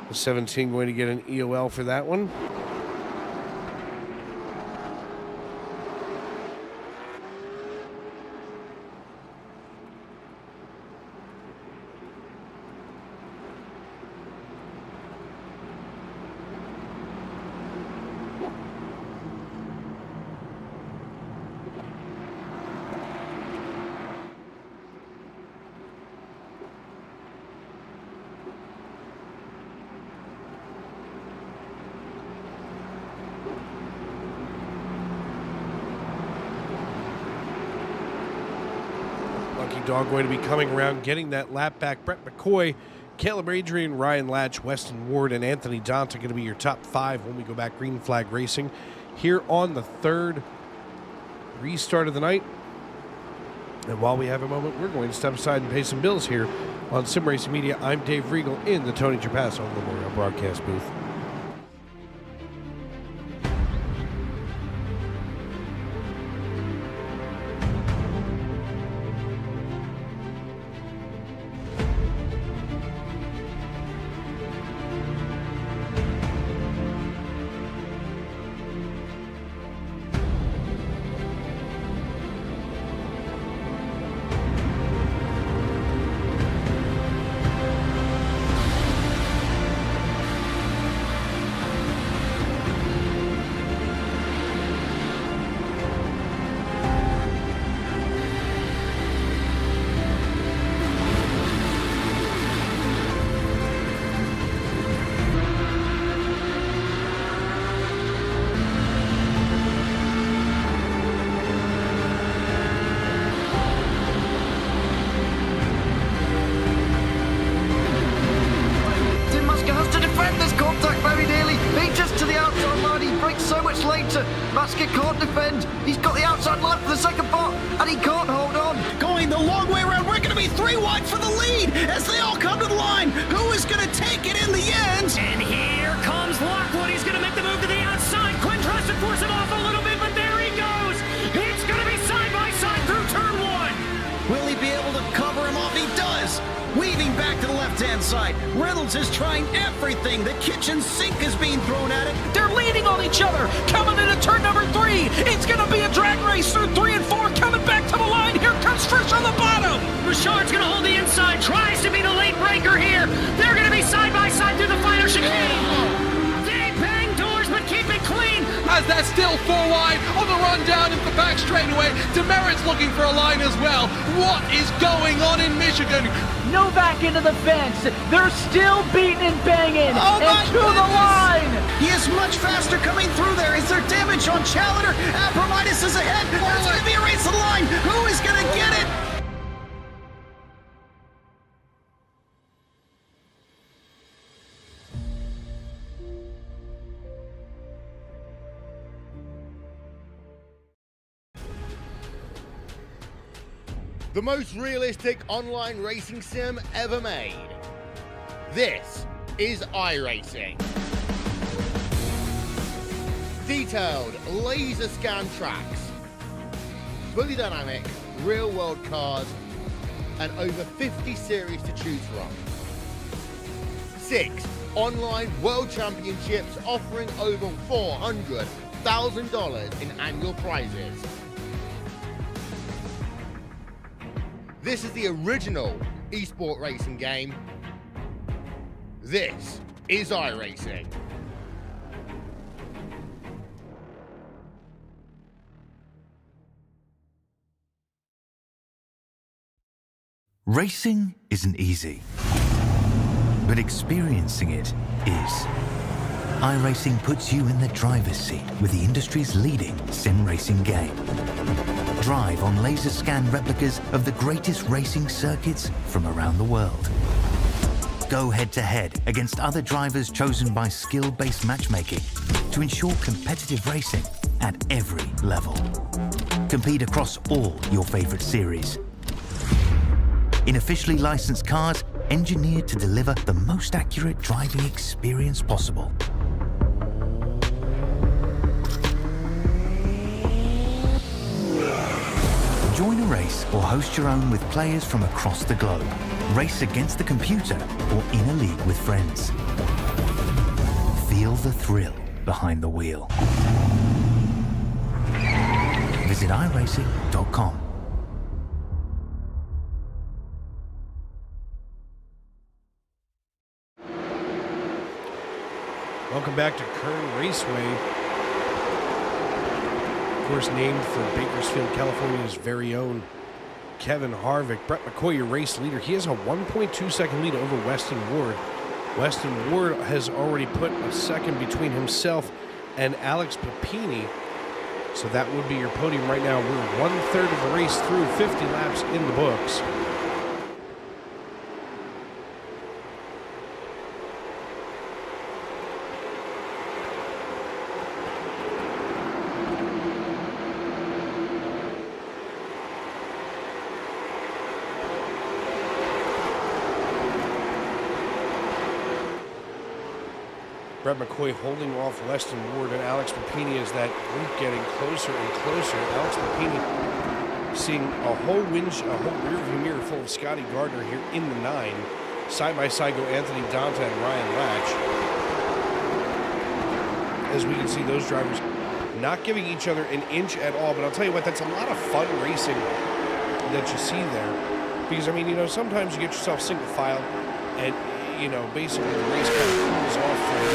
The 17 going to get an EOL for that one. Donkey Dog going to be coming around, getting that lap back. Brett McCoy, Caleb Adrian, Ryan Latch, Weston Ward, and Anthony Donta going to be your top 5 when we go back green flag racing here on the 3rd restart of the night. And while we have a moment, we're going to step aside and pay some bills here on Sim Racing Media. I'm Dave Regal in the Tony Trapasso Memorial Broadcast booth. Reynolds is trying everything. The kitchen sink is being thrown at it. They're leaning on each other. Coming into turn number 3. It's going to be a drag race through 3 and 4. Coming back to the line. Here comes Frisch on the bottom. Richard's going to hold the inside. Tries to be the late breaker here. They're going to be side by side through the final chicane. They bang doors, but keep it clean. As they're still 4 wide on the run down into the back straightaway. Demerit's looking for a line as well. What is going on in Michigan? Novak into the fence. They're still beating and banging. And to the line. He is much faster coming through there. Is there damage on Challenger? Apromitis is ahead. There's going to be a race to the line. Who is going to get it? The most realistic online racing sim ever made. This is iRacing. Detailed laser scan tracks, fully dynamic real world cars, and over 50 series to choose from. 6 online world championships offering over $400,000 in annual prizes. This is the original esport racing game. This is iRacing. Racing isn't easy, but experiencing it is. iRacing puts you in the driver's seat with the industry's leading sim racing game. Drive on laser scan replicas of the greatest racing circuits from around the world. Go head-to-head against other drivers chosen by skill-based matchmaking to ensure competitive racing at every level. Compete across all your favorite series. In officially licensed cars, engineered to deliver the most accurate driving experience possible. Join a race or host your own with players from across the globe. Race against the computer or in a league with friends. Feel the thrill behind the wheel. Visit iRacing.com. Welcome back to Kern Raceway. Of course, named for Bakersfield, California's very own Kevin Harvick. Brett McCoy, your race leader. He has a 1.2 second lead over Weston Ward. Weston Ward has already put a second between himself and Alex Papini. So that would be your podium right now. We're 1/3 of the race through, 50 laps in the books. Brett McCoy holding off Weston Ward and Alex Papini as that group getting closer and closer. Alex Papini seeing a whole rear view mirror full of Scotty Gardner here in the 9. Side by side go Anthony Donta and Ryan Latch. As we can see, those drivers not giving each other an inch at all. But I'll tell you what, that's a lot of fun racing that you see there. Because, I mean, you know, sometimes you get yourself single file and, you know, basically the race kind of cools off for you.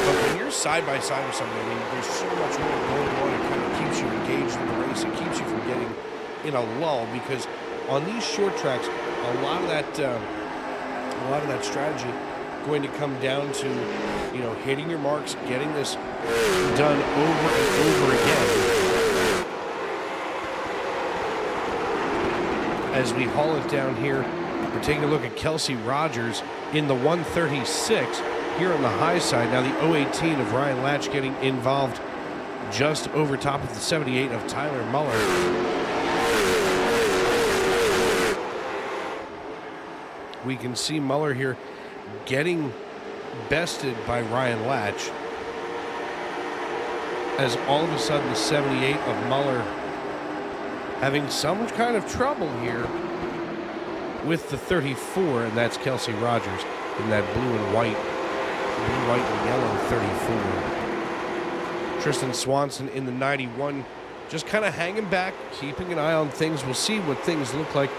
But when you're side by side with somebody, I mean, there's so much more going on. It kind of keeps you engaged in the race. It keeps you from getting in a lull, because on these short tracks, a lot of that strategy going to come down to, you know, hitting your marks, getting this done over and over again. As we haul it down here, we're taking a look at Kelsey Rogers in the 136 here on the high side. Now the 018 of Ryan Latch getting involved just over top of the 78 of Tyler Muller. We can see Muller here getting bested by Ryan Latch, as all of a sudden the 78 of Muller having some kind of trouble here with the 34, and that's Kelsey Rogers in that blue, white and yellow 34. Tristan Swanson in the 91, just kind of hanging back, keeping an eye on things. We'll see what things look like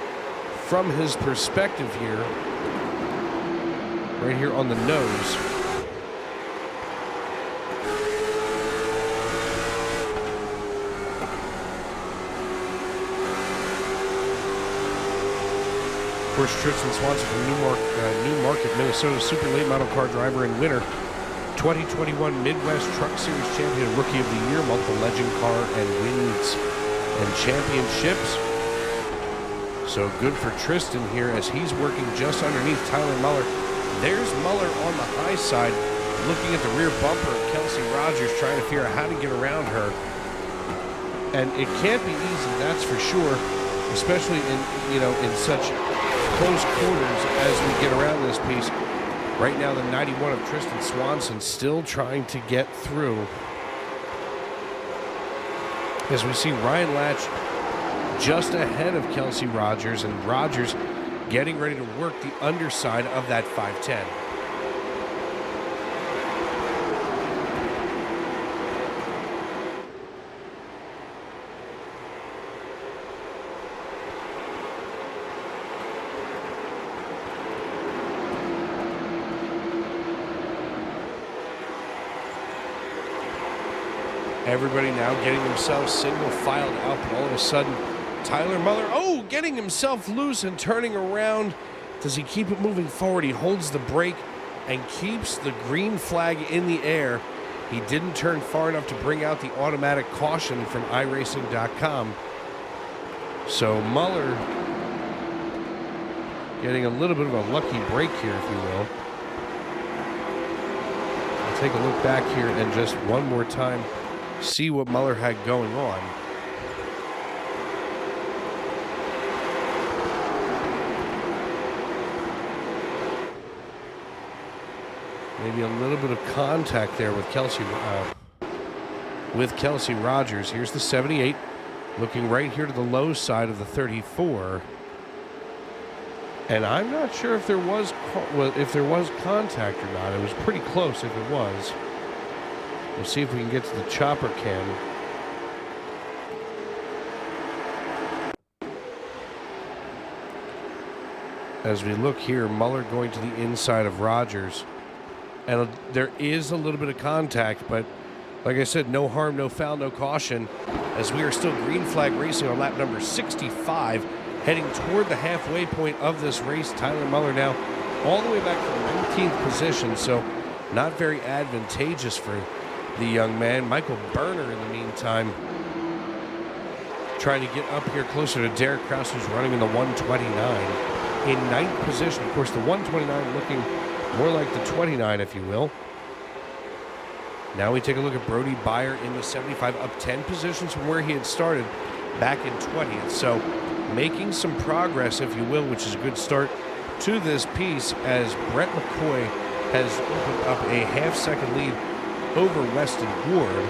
from his perspective here, right here on the nose. Of course, Tristan Swanson from Newmarket, Minnesota, super late model car driver and winner, 2021 Midwest Truck Series champion, rookie of the year, multiple legend car and wins and championships. So good for Tristan here as he's working just underneath Tyler Muller. There's Muller on the high side, looking at the rear bumper of Kelsey Rogers, trying to figure out how to get around her. And it can't be easy, that's for sure, especially in such close quarters as we get around this piece. Right now, the 91 of Tristan Swanson still trying to get through. As we see Ryan Latch just ahead of Kelsey Rogers, and Rogers getting ready to work the underside of that 510. Everybody now getting themselves single filed out, and all of a sudden, Tyler Muller, getting himself loose and turning around. Does he keep it moving forward? He holds the brake and keeps the green flag in the air. He didn't turn far enough to bring out the automatic caution from iRacing.com. So Muller getting a little bit of a lucky break here, if you will. I'll take a look back here and just one more time see what Muller had going on. Maybe a little bit of contact there with Kelsey Rogers. Here's the 78, looking right here to the low side of the 34. And I'm not sure if there was contact or not. It was pretty close if it was. We'll see if we can get to the chopper cam. As we look here, Muller going to the inside of Rogers. And there is a little bit of contact, but like I said, no harm, no foul, no caution, as we are still green flag racing on lap number 65, heading toward the halfway point of this race. Tyler Muller now all the way back to the 19th position, so not very advantageous for the young man. Michael Berner, in the meantime, trying to get up here closer to Derek Kraus, who's running in the 129 in ninth position. Of course, the 129 looking more like the 29, if you will. Now we take a look at Brody Beyer in the 75, up 10 positions from where he had started back in 20th. So making some progress, if you will, which is a good start to this piece, as Brett McCoy has opened up a half-second lead over Weston Ward.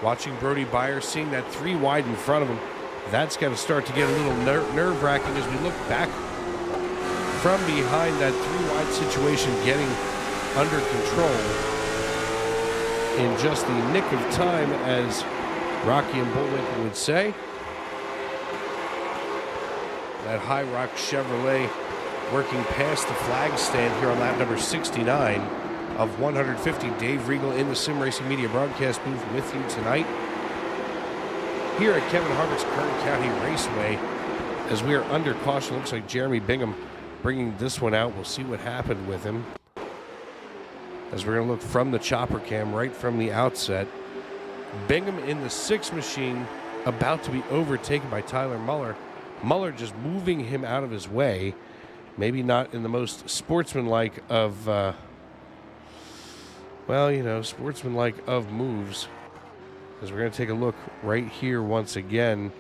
Watching Brody Beyer, seeing that 3 wide in front of him, that's got to start to get a little nerve-wracking as we look back from behind that 3 wide situation, getting under control in just the nick of time, as Rocky and Bullwinkle would say. That High Rock Chevrolet working past the flag stand here on lap number 69 of 150. Dave Regal in the Sim Racing Media broadcast booth with you tonight here at Kevin Harvick's Kern County Raceway. As we are under caution, looks like Jeremy Bingham bringing this one out. We'll see what happened with him, as we're going to look from the chopper cam right from the outset. Bingham in the 6 machine, about to be overtaken by Tyler Muller. Muller just moving him out of his way. Maybe not in the most sportsmanlike of, sportsmanlike of moves. As we're going to take a look right here once again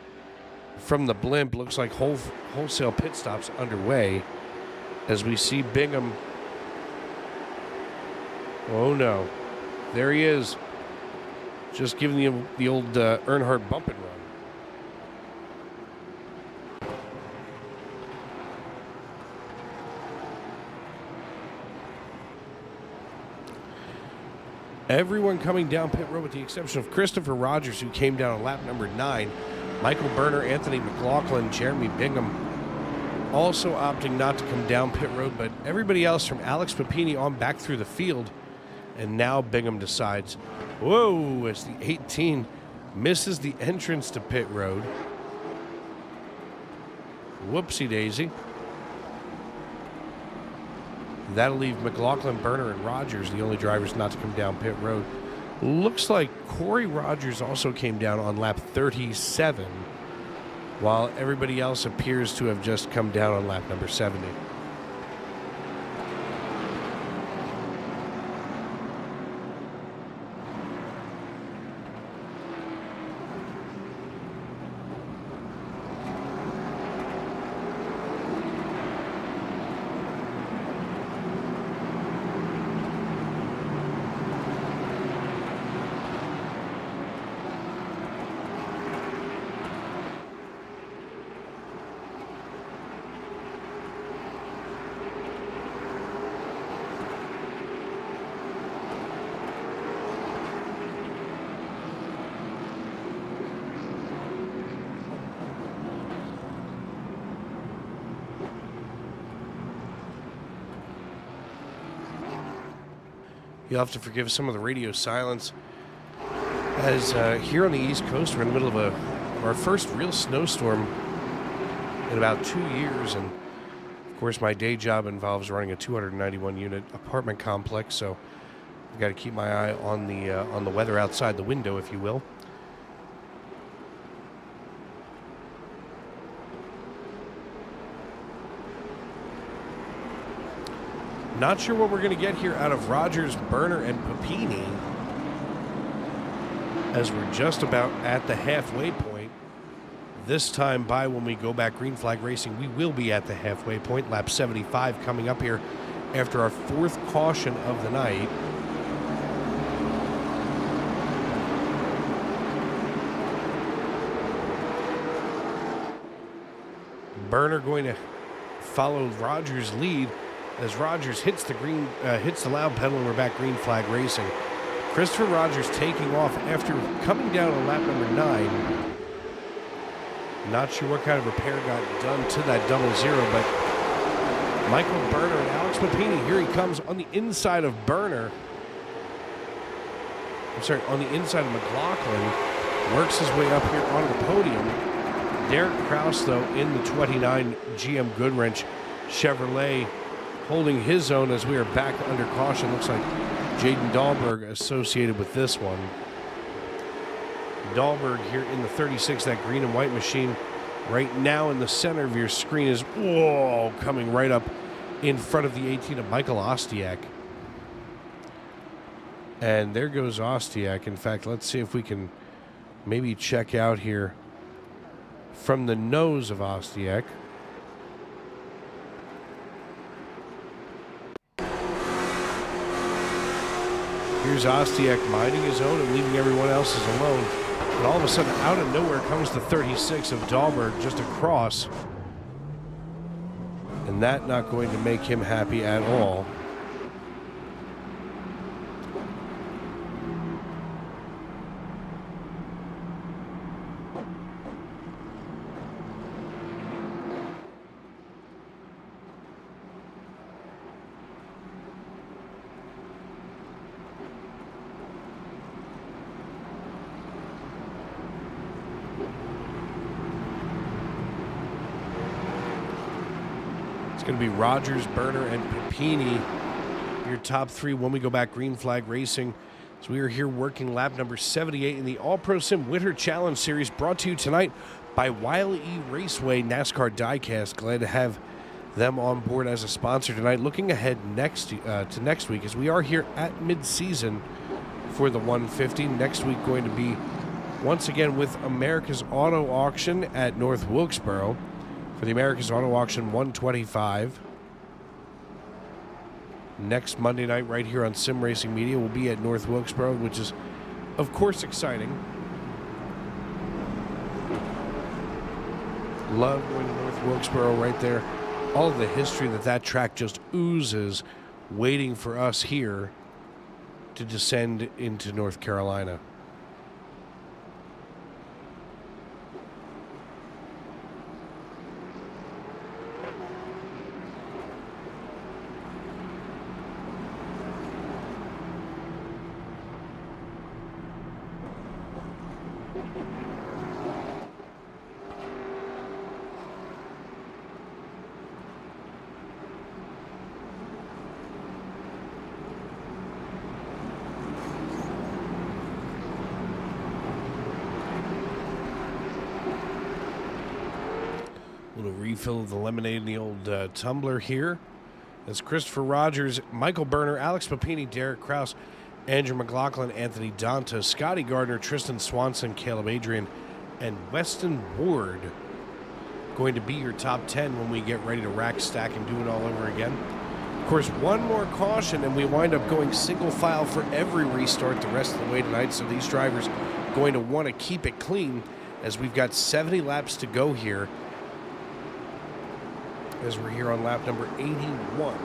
from the blimp. Looks like wholesale pit stops underway as we see Bingham. Oh no, there he is, just giving the old Earnhardt bump and run. Everyone coming down pit road with the exception of Christopher Rogers, who came down on lap number 9. Michael Berner, Anthony McLaughlin, Jeremy Bingham also opting not to come down pit road, but everybody else from Alex Papini on back through the field. And now Bingham decides, whoa, as the 18 misses the entrance to pit road. Whoopsie daisy. That'll leave McLaughlin, Berner, and Rogers the only drivers not to come down pit road. Looks like Corey Rogers also came down on lap 37, while everybody else appears to have just come down on lap number 70. You'll have to forgive some of the radio silence, as here on the East Coast, we're in the middle of our first real snowstorm in about 2 years. And of course, my day job involves running a 291-unit apartment complex, so I've got to keep my eye on the weather outside the window, if you will. Not sure what we're going to get here out of Rogers, Berner, and Papini, as we're just about at the halfway point. This time by when we go back green flag racing, we will be at the halfway point. Lap 75 coming up here after our 4th caution of the night. Berner going to follow Rogers' lead as Rogers hits the loud pedal, and we're back green flag racing. Christopher Rogers taking off after coming down on lap number 9. Not sure what kind of repair got done to that 00, but Michael Berner and Alex Papini, here he comes on the inside of Berner. On the inside of McLaughlin, works his way up here onto the podium. Derek Kraus, though, in the 29 GM Goodwrench Chevrolet, holding his own as we are back under caution. Looks like Jaden Dahlberg associated with this one. Dahlberg here in the 36, that green and white machine. Right now in the center of your screen is, whoa, coming right up in front of the 18 of Michael Ostiak. And there goes Ostiak. In fact, let's see if we can maybe check out here from the nose of Ostiak. Here's Ostiak minding his own and leaving everyone else's alone. And all of a sudden, out of nowhere comes the 36 of Dahlberg just across. And that not going to make him happy at all. Going to be Rogers, Berner, and Papini, your top three when we go back green flag racing. So we are here working lap number 78 in the AllProSim Winter Challenge Series, brought to you tonight by Wyle Raceway NASCAR Diecast. Glad to have them on board as a sponsor tonight. Looking ahead to next week, as we are here at mid-season for the 150. Next week going to be once again with America's Auto Auction at North Wilkesboro. For the America's Auto Auction 125. Next Monday night right here on Sim Racing Media will be at North Wilkesboro, which is, of course, exciting. Love going to North Wilkesboro right there. All of the history that track just oozes, waiting for us here to descend into North Carolina. Refill of the lemonade in the old tumbler here. As Christopher Rogers, Michael Berner, Alex Papini, Derek Kraus, Andrew McLaughlin, Anthony Donta, Scotty Gardner, Tristan Swanson, Caleb Adrian, and Weston Ward going to be your top 10 when we get ready to rack, stack, and do it all over again. Of course, one more caution, and we wind up going single file for every restart the rest of the way tonight, so these drivers going to want to keep it clean as we've got 70 laps to go here. As we're here on lap number 81.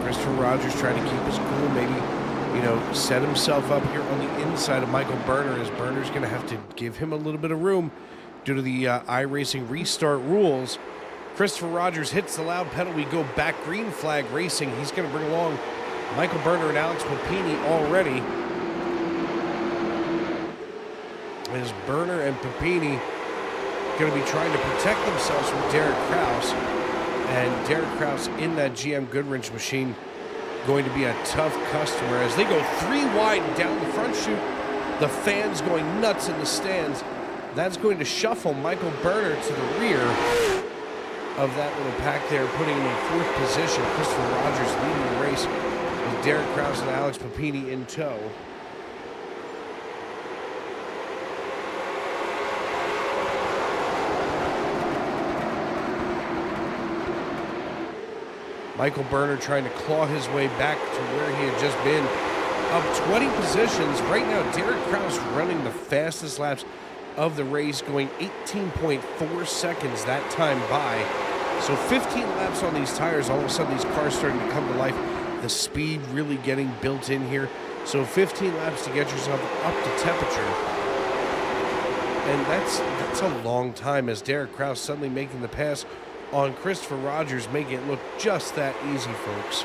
Christopher Rogers trying to keep his cool, maybe, set himself up here on the inside of Michael Berner, as Berner's going to have to give him a little bit of room due to the iRacing restart rules. Christopher Rogers hits the loud pedal. We go back green flag racing. He's going to bring along Michael Berner and Alex Papini already. As Berner and Papini going to be trying to protect themselves from Derek Kraus, and Derek Kraus in that GM Goodwrench machine going to be a tough customer as they go 3 wide down the front chute. The fans going nuts in the stands. That's going to shuffle Michael Berner to the rear of that little pack there, putting him in 4th position. Christopher Rogers leading the race with Derek Kraus and Alex Papini in tow. Michael Berner trying to claw his way back to where he had just been. Up 20 positions. Right now, Derek Kraus running the fastest laps of the race, going 18.4 seconds that time by. So 15 laps on these tires. All of a sudden, these cars starting to come to life. The speed really getting built in here. So 15 laps to get yourself up to temperature. And that's a long time, as Derek Kraus suddenly making the pass on Christopher Rogers, making it look just that easy, folks.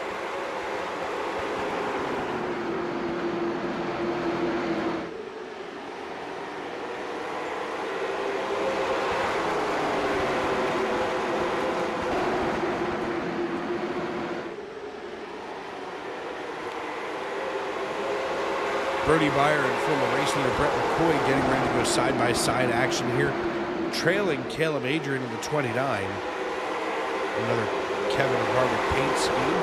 Brody Beyer and former race leader Brett McCoy getting ready to go side-by-side action here, trailing Caleb Adrian in the 29. Another Kevin Harvick paint scheme.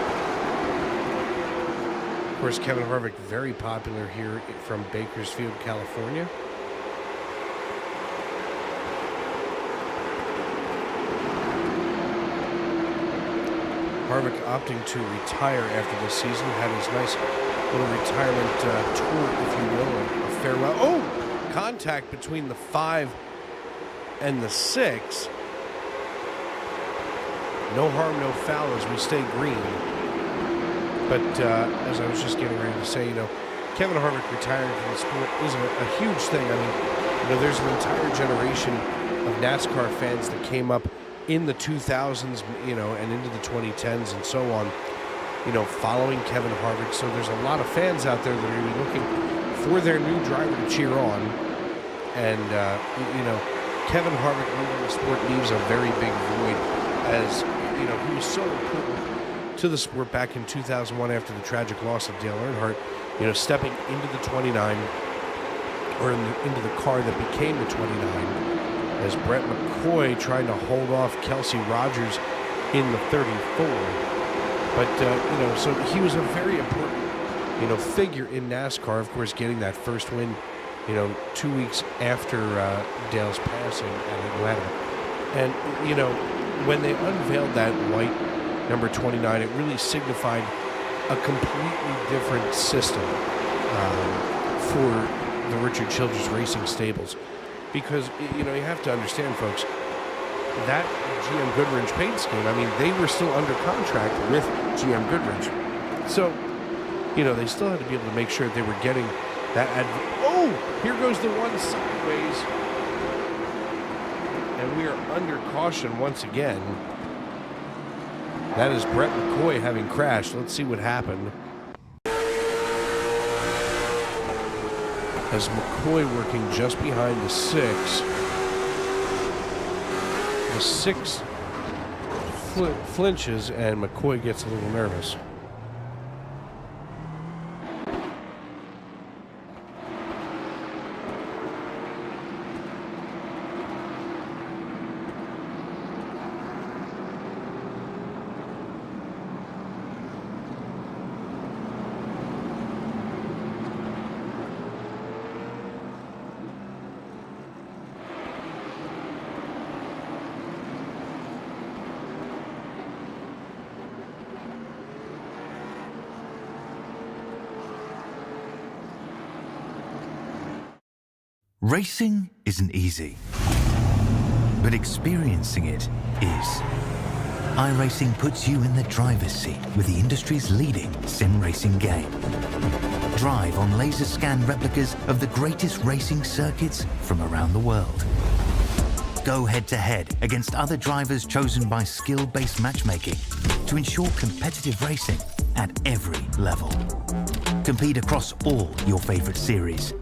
Of course, Kevin Harvick, very popular here from Bakersfield, California. Harvick opting to retire after this season, had his nice little retirement tour, if you will, a farewell. Oh! Contact between the 5 and the 6. No harm, no foul as we stay green. But as I was just getting ready to say, Kevin Harvick retiring from the sport isn't a huge thing. I mean, there's an entire generation of NASCAR fans that came up in the 2000s, and into the 2010s and so on, following Kevin Harvick. So there's a lot of fans out there that are going to be looking for their new driver to cheer on. And, Kevin Harvick leaving the sport leaves a very big void, as, he was so important to the sport back in 2001 after the tragic loss of Dale Earnhardt, stepping into the 29, or into the car that became the 29, as Brett McCoy tried to hold off Kelsey Rogers in the 34. But, so he was a very important, figure in NASCAR, of course, getting that first win, 2 weeks after Dale's passing at Atlanta. And, when they unveiled that white number 29, it really signified a completely different system for the Richard Childress Racing stables. Because, you have to understand, folks, that GM Goodrich paint scheme, I mean, they were still under contract with GM Goodrich. So, they still had to be able to make sure that they were getting that. Oh, here goes the one sideways. And we are under caution once again. That is Brett McCoy having crashed. Let's see what happened. As McCoy working just behind the 6. The 6 flinches and McCoy gets a little nervous. Racing isn't easy, but experiencing it is. iRacing puts you in the driver's seat with the industry's leading sim racing game. Drive on laser scan replicas of the greatest racing circuits from around the world. Go head-to-head against other drivers chosen by skill-based matchmaking to ensure competitive racing at every level. Compete across all your favorite series.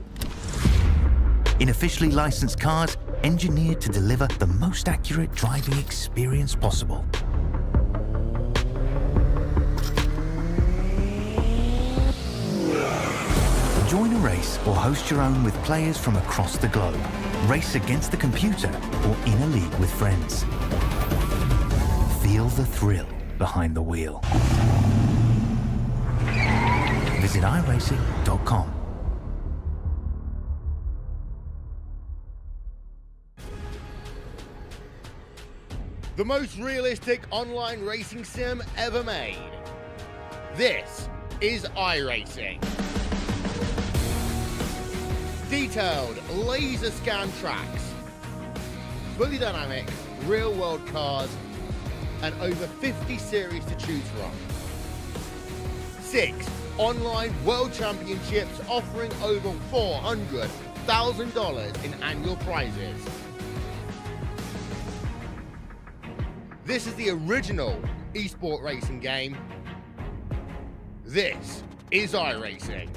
In officially licensed cars, engineered to deliver the most accurate driving experience possible. Join a race or host your own with players from across the globe. Race against the computer or in a league with friends. Feel the thrill behind the wheel. Visit iRacing.com. The most realistic online racing sim ever made. This is iRacing. Detailed laser scan tracks, fully dynamic, real world cars, and over 50 series to choose from. 6 online world championships offering over $400,000 in annual prizes. This is the original esport racing game. This is iRacing.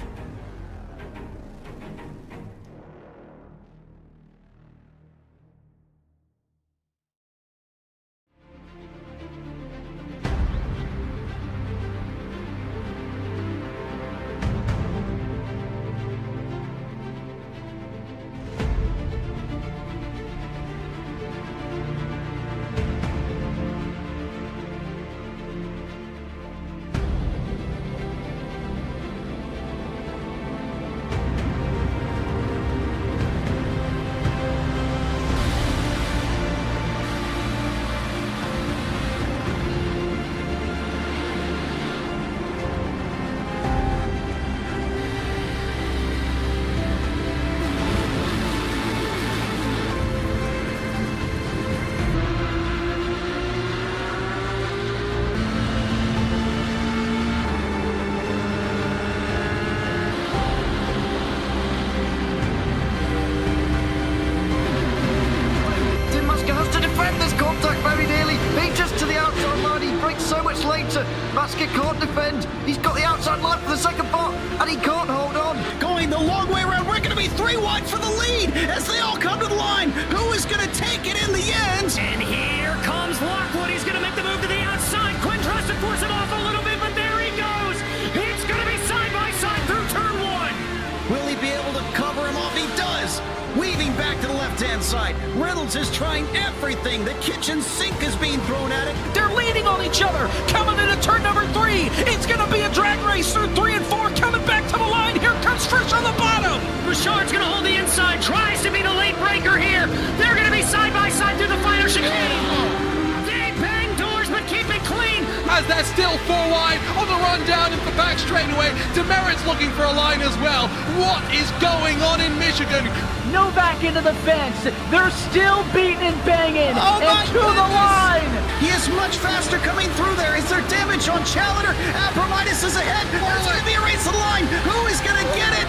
to basket, can't defend. He's got the outside line for the second part, and he can't hold on. Going the long way around, we're going to be 3 wide for the lead as they all come to the line. Who is going to take it in the end? And here comes Lockwood. He's going to make the move to the outside. Quinn tries to force him off a little bit, but there he goes. It's going to be side by side through turn 1. Will he be able to cover him off? He does. Weaving back to the left-hand side. Reynolds is trying everything. The kitchen sink is being thrown at it. They're leaning on each other. Coming into turn number 3. It's going to be a drag race through 3 and 4. Coming back to the line. Here comes Frisch on the bottom. Richard's going to hold the inside. Tries to be the late breaker here. They're going to be side by side through the final chicane. They bang doors, but keep it clean. As they're still 4 wide on the run down into the back straightaway. Demerit's looking for a line as well. What is going on in Michigan? Novak into the fence. They're still beating and banging. Oh and to the line. He is much faster coming through there. Is there damage on Challenger? Apromitis is ahead. There's going to be a race to the line. Who is going to get it?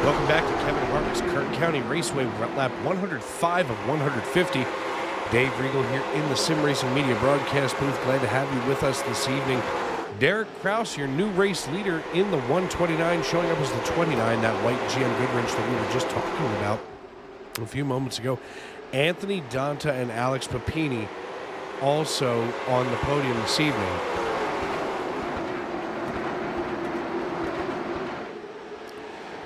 Welcome back to Kevin Harvick's Kern County Raceway, lap 105 of 150. Dave Regal here in the Sim Racing Media broadcast booth. Glad to have you with us this evening. Derek Kraus, your new race leader in the 129, showing up as the 29, that white GM Goodwrench that we were just talking about a few moments ago. Anthony Donta and Alex Papini also on the podium this evening.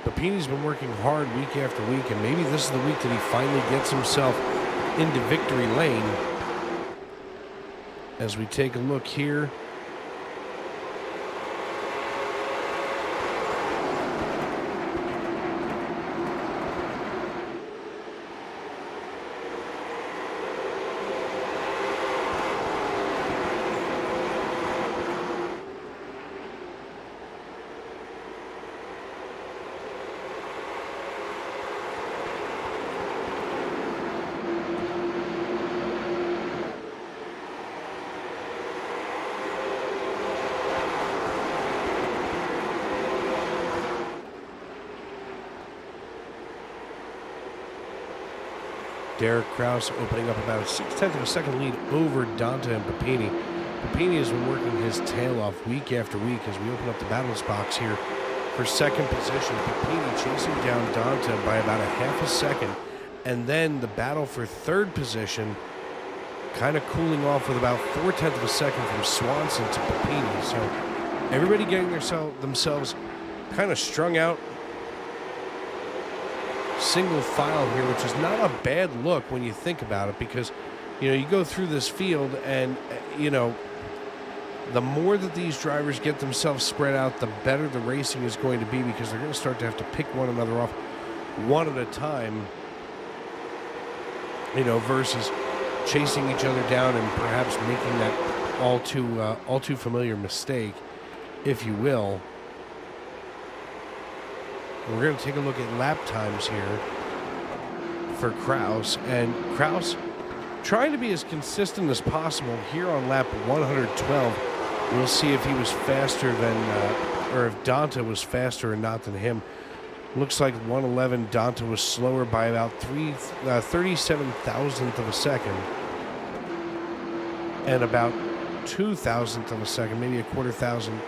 Papini's been working hard week after week, and maybe this is the week that he finally gets himself into victory lane. As we take a look here, Derek Kraus opening up about a 0.6 of a second lead over Donta and Papini. Papini has been working his tail off week after week as we open up the battles box here for second position. Papini chasing down Donta by about a 0.5 second. And then the battle for third position kind of cooling off with about 0.4 of a second from Swanson to Papini. So everybody getting themselves kind of strung out single file here, which is not a bad look when you think about it, because you go through this field and the more that these drivers get themselves spread out, the better the racing is going to be, because they're going to start to have to pick one another off one at a time, versus chasing each other down and perhaps making that all too familiar mistake, if you will. We're going to take a look at lap times here for Kraus. And Kraus trying to be as consistent as possible here on lap 112. We'll see if he was faster than, or if Donta was faster or not than him. Looks like 111, Donta was slower by about 37 thousandth of a second. And about 2 thousandth of a second, maybe a 1/4 thousand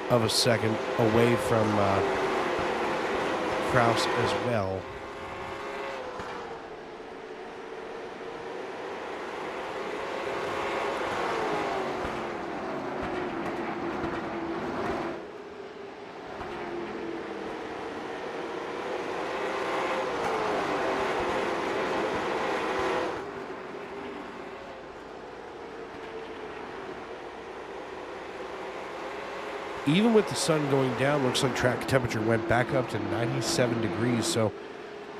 of a second away from Kraus as well. Even with the sun going down, looks like track temperature went back up to 97 degrees. So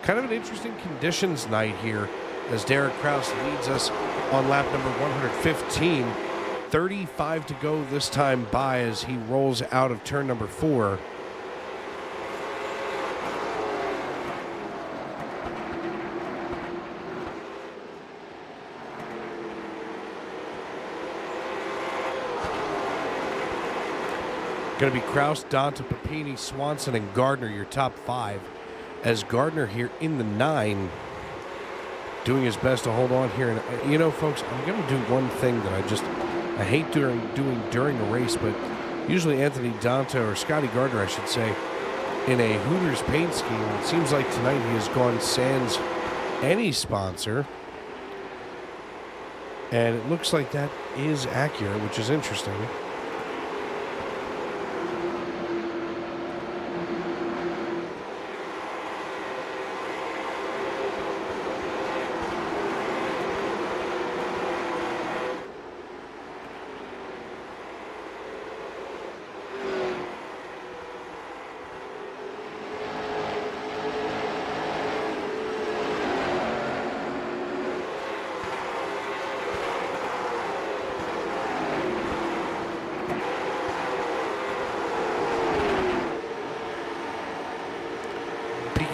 kind of an interesting conditions night here as Derek Kraus leads us on lap number 115. 35 to go this time by as he rolls out of turn number 4. Going to be Kraus, Donta, Papini, Swanson, and Gardner, your top 5. As Gardner here in the 9, doing his best to hold on here. And, you know, folks, I'm going to do one thing that I hate doing during a race, but usually Anthony Donta, or Scotty Gardner, I should say, in a Hooters paint scheme, it seems like tonight he has gone sans any sponsor. And it looks like that is accurate, which is interesting.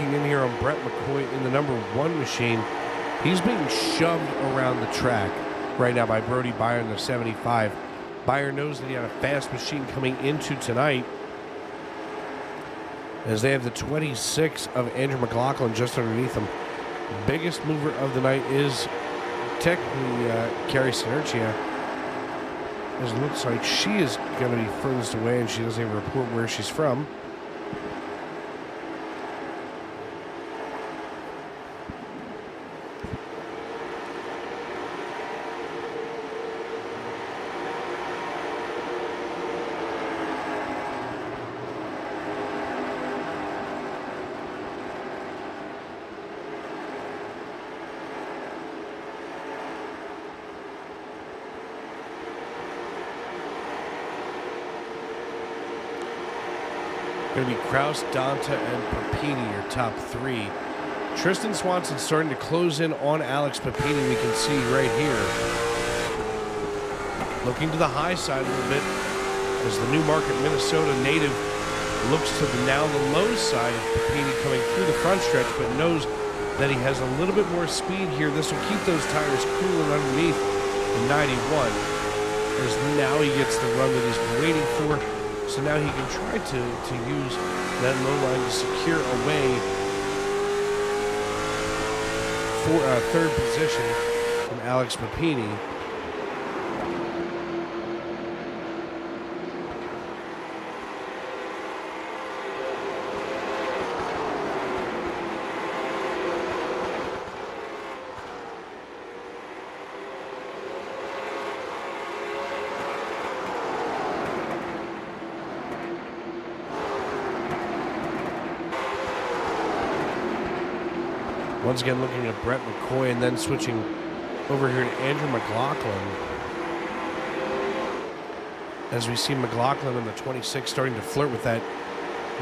In here on Brett McCoy in the number 1 machine. He's being shoved around the track right now by Brody Byer in the 75. Byer knows that he had a fast machine coming into tonight, as they have the 26 of Andrew McLaughlin just underneath him. Biggest mover of the night is technically Carrie Sinertia, as it looks like she is going to be furthest away, and she doesn't even report where she's from. Going to be Kraus, Donta, and Papini, your top 3. Tristan Swanson starting to close in on Alex Papini, we can see right here. Looking to the high side a little bit as the Newmarket, Minnesota native looks to the low side of Papini coming through the front stretch, but knows that he has a little bit more speed here. This will keep those tires cooling underneath the 91, as now he gets the run that he's been waiting for. So now he can try to use that low line to secure away for a 3rd position from Alex Papini. Once again, looking at Brett McCoy and then switching over here to Andrew McLaughlin. As we see McLaughlin in the 26 starting to flirt with that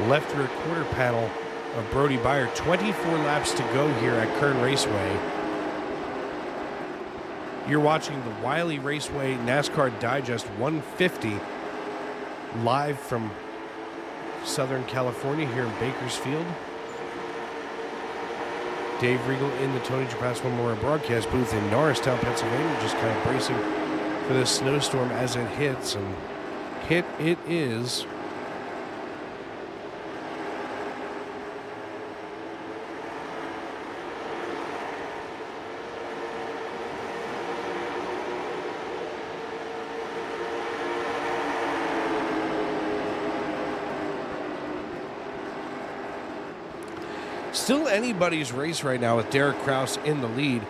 left rear quarter panel of Brody Byer. 24 laps to go here at Kern Raceway. You're watching the Wyle Raceway NASCAR Digest 150 live from Southern California here in Bakersfield. Dave Regal in the Tony Trapasso Memorial Broadcast booth in Norristown, Pennsylvania, just kind of bracing for this snowstorm as it hits, and hit it is. Still anybody's race right now with Derek Kraus in the lead.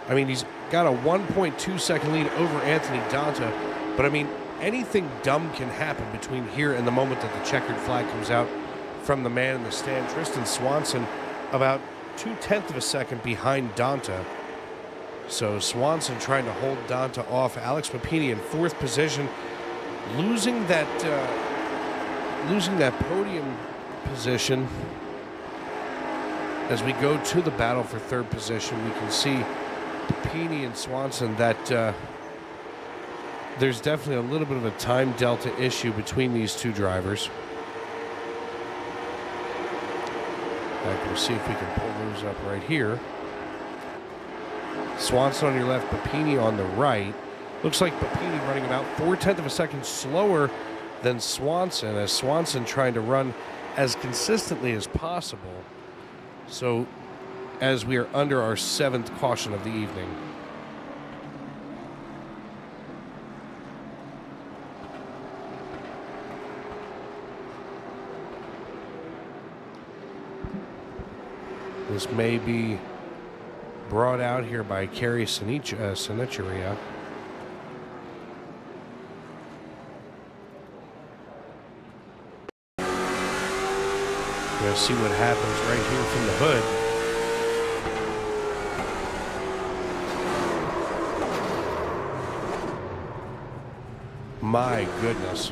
I mean, he's got a 1.2 second lead over Anthony Donta, but I mean, anything dumb can happen between here and the moment that the checkered flag comes out from the man in the stand. Tristan Swanson about 0.2 of a second behind Donta. So Swanson trying to hold Donta off. Alex Papini in 4th position, losing that podium position. As we go to the battle for 3rd position, we can see Papini and Swanson that there's definitely a little bit of a time delta issue between these two drivers. We'll see if we can pull those up right here. Swanson on your left, Papini on the right. Looks like Papini running about 0.4 of a second slower than Swanson, as Swanson trying to run as consistently as possible. So as we are under our 7th caution of the evening. This may be brought out here by Kerry Sinicheria. We're going to see what happens right here from the hood. My goodness.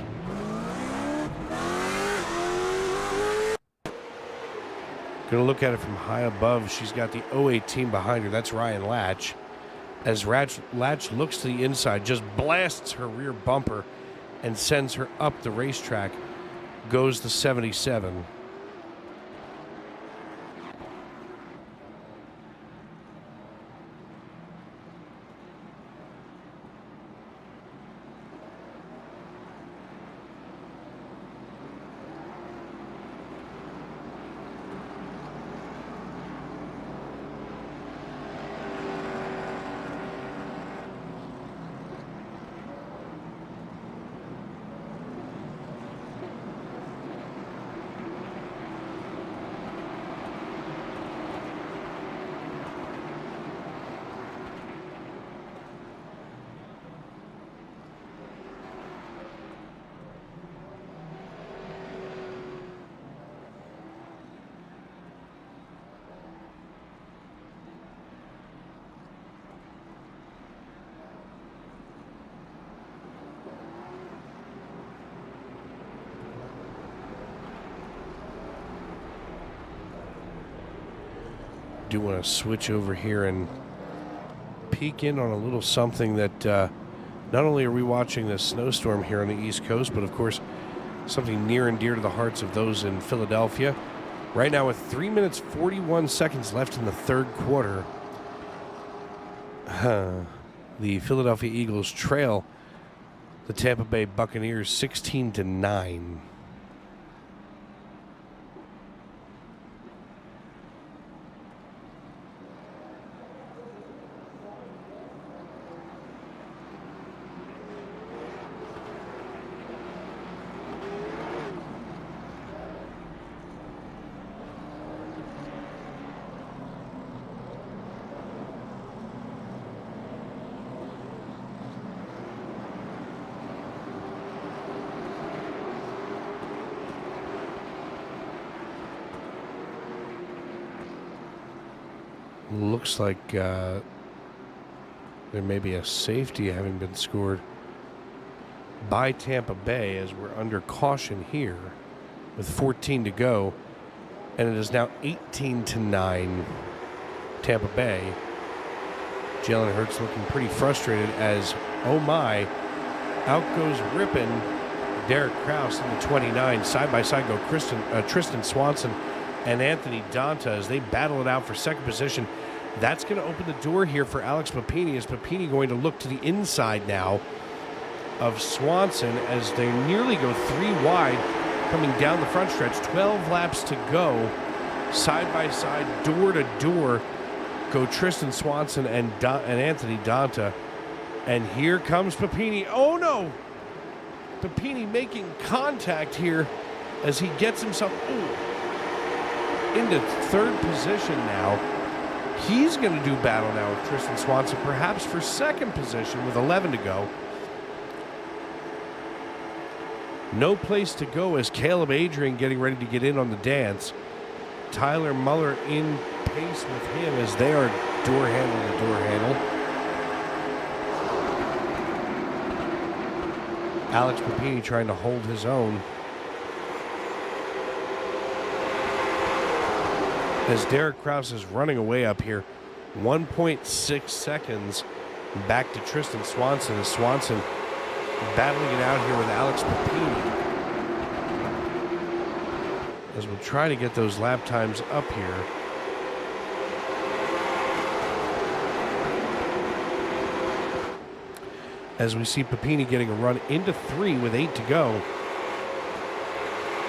Going to look at it from high above. She's got the 018 behind her. That's Ryan Latch. As Latch looks to the inside, just blasts her rear bumper and sends her up the racetrack. Goes the 77. Do want to switch over here and peek in on a little something that not only are we watching the snowstorm here on the East Coast, but of course something near and dear to the hearts of those in Philadelphia. Right now with 3 minutes 41 seconds left in the 3rd quarter, the Philadelphia Eagles trail the Tampa Bay Buccaneers 16-9. Looks like there may be a safety having been scored by Tampa Bay as we're under caution here with 14 to go. And it is now 18-9 Tampa Bay. Jalen Hurts looking pretty frustrated as, oh my, out goes ripping Derek Kraus in the 29. Side by side go Tristan Swanson and Anthony Donta as they battle it out for second position. That's going to open the door here for Alex Papini, as Papini going to look to the inside now of Swanson as they nearly go 3 wide coming down the front stretch. 12 laps to go. Side by side, door to door, go Tristan Swanson and Anthony Donta. And here comes Papini. Oh no! Papini making contact here as he gets himself into 3rd position now. He's going to do battle now with Tristan Swanson, perhaps for 2nd position with 11 to go. No place to go as Caleb Adrian getting ready to get in on the dance. Tyler Muller in pace with him as they are door handle to door handle. Alex Papini trying to hold his own. As Derek Kraus is running away up here, 1.6 seconds back to Tristan Swanson as Swanson battling it out here with Alex Papini. As we'll try to get those lap times up here. As we see Papini getting a run into 3 with 8 to go.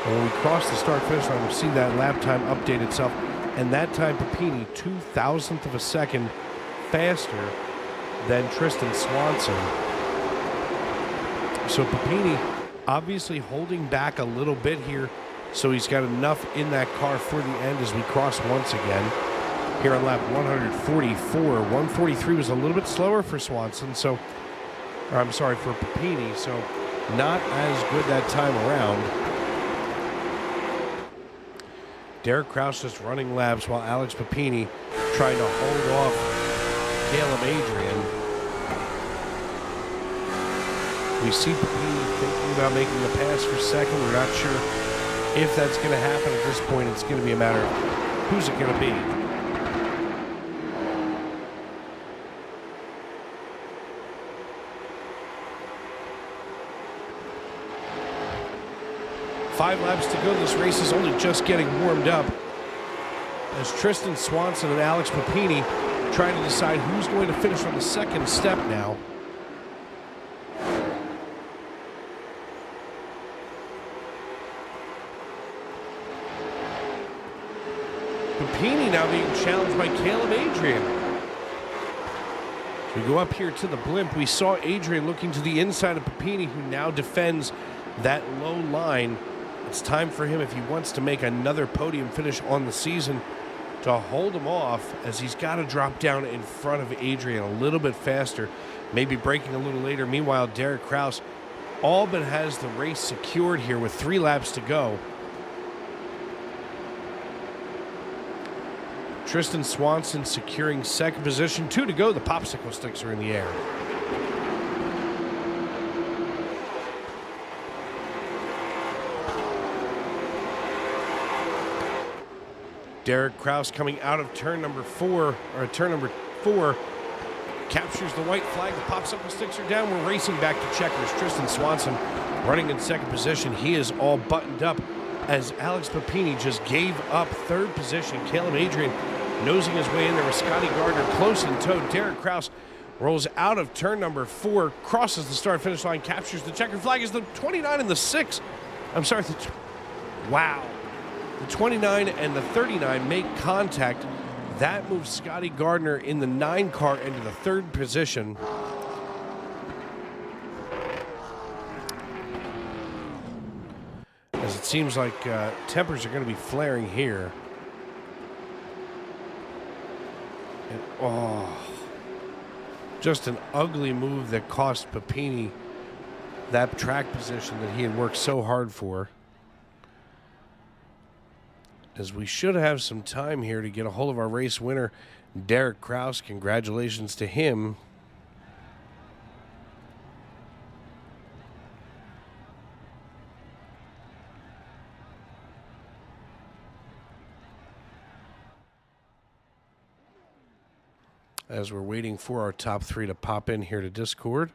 And when we cross the start-finish line, we'll see that lap time update itself. And that time, Papini, 0.02 of a second faster than Tristan Swanson. So Papini obviously holding back a little bit here, so he's got enough in that car for the end as we cross once again. Here on lap 144, 143 was a little bit slower for Swanson, so, or I'm sorry, for Papini, so not as good that time around. Derek Kraus just running laps while Alex Papini trying to hold off Caleb Adrian. We see Papini thinking about making a pass for second. We're not sure if that's going to happen at this point. It's going to be a matter of who's it going to be. Five laps to go. This race is only just getting warmed up as Tristan Swanson and Alex Papini trying to decide who's going to finish on the second step now. Papini now being challenged by Caleb Adrian. We go up here to the blimp. We saw Adrian looking to the inside of Papini, who now defends that low line. It's time for him, if he wants to make another podium finish on the season, to hold him off, as he's got to drop down in front of Adrian a little bit faster, maybe braking a little later. Meanwhile, Derek Kraus all but has the race secured here with 3 laps to go. Tristan Swanson securing second position. 2 to go. The popsicle sticks are in the air. Derek Kraus coming out of turn number 4, captures the white flag. The popsicle sticks are down. We're racing back to checkers. Tristan Swanson running in second position. He is all buttoned up as Alex Papini just gave up third position. Caleb Adrian nosing his way in there with Scotty Gardner close in tow. Derek Kraus rolls out of turn number 4, crosses the start-finish line, captures the checker flag as the 29 and the 6. I'm sorry. Wow. The 29 and the 39 make contact. That moves Scotty Gardner in the 9 car into the 3rd position. As it seems like tempers are going to be flaring here. And, oh, just an ugly move that cost Papini that track position that he had worked so hard for. As we should have some time here to get a hold of our race winner, Derek Kraus. Congratulations to him. As we're waiting for our top 3 to pop in here to Discord.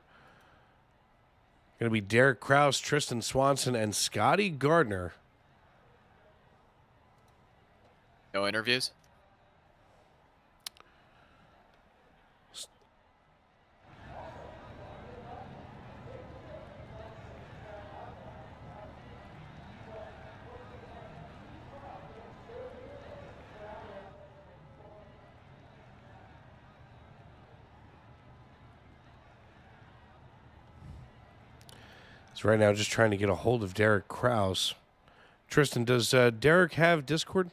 Going to be Derek Kraus, Tristan Swanson, and Scotty Gardner. No interviews? So right now just trying to get a hold of Derek Kraus. Tristan, does Derek have Discord?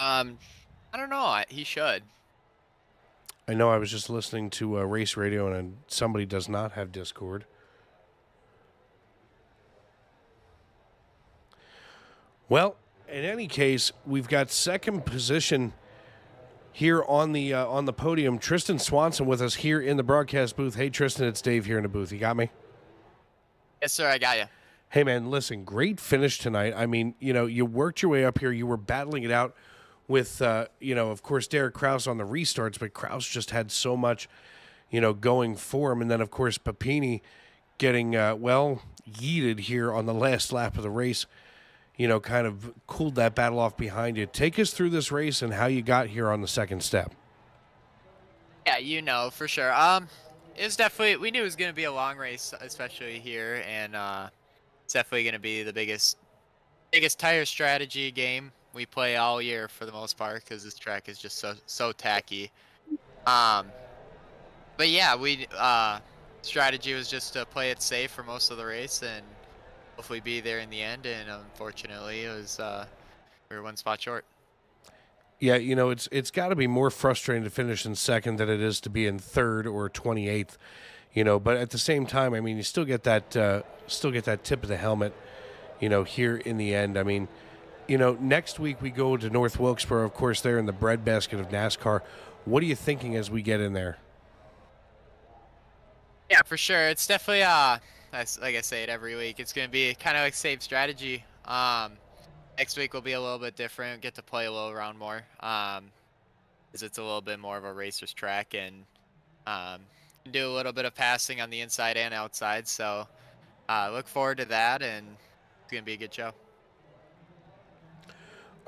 I don't know. He should. I know I was just listening to Race Radio, and somebody does not have Discord. Well, in any case, we've got second position here on the podium. Tristan Swanson with us here in the broadcast booth. Hey, Tristan, it's Dave here in the booth. You got me? Yes, sir. I got you. Hey, man, listen, great finish tonight. I mean, you worked your way up here. You were battling it out with, of course, Derek Kraus on the restarts, but Kraus just had so much, going for him. And then, of course, Papini getting, yeeted here on the last lap of the race, kind of cooled that battle off behind you. Take us through this race and how you got here on the second step. Yeah, for sure. It was definitely, we knew it was going to be a long race, especially here. And, It's definitely going to be the biggest tire strategy game we play all year for the most part, because this track is just so tacky. But yeah, strategy was just to play it safe for most of the race and hopefully be there in the end. And unfortunately, it was we were one spot short. Yeah, it's got to be more frustrating to finish in second than it is to be in third or 28th. But at the same time, I mean, you still get that tip of the helmet, here in the end. I mean, next week we go to North Wilkesboro, of course, they're in the breadbasket of NASCAR. What are you thinking as we get in there? Yeah, for sure. It's definitely like I say it every week. It's gonna be kind of like same strategy. Next week will be a little bit different. Get to play a little around more. Because it's a little bit more of a racer's track, and do a little bit of passing on the inside and outside. So look forward to that, and it's gonna be a good show.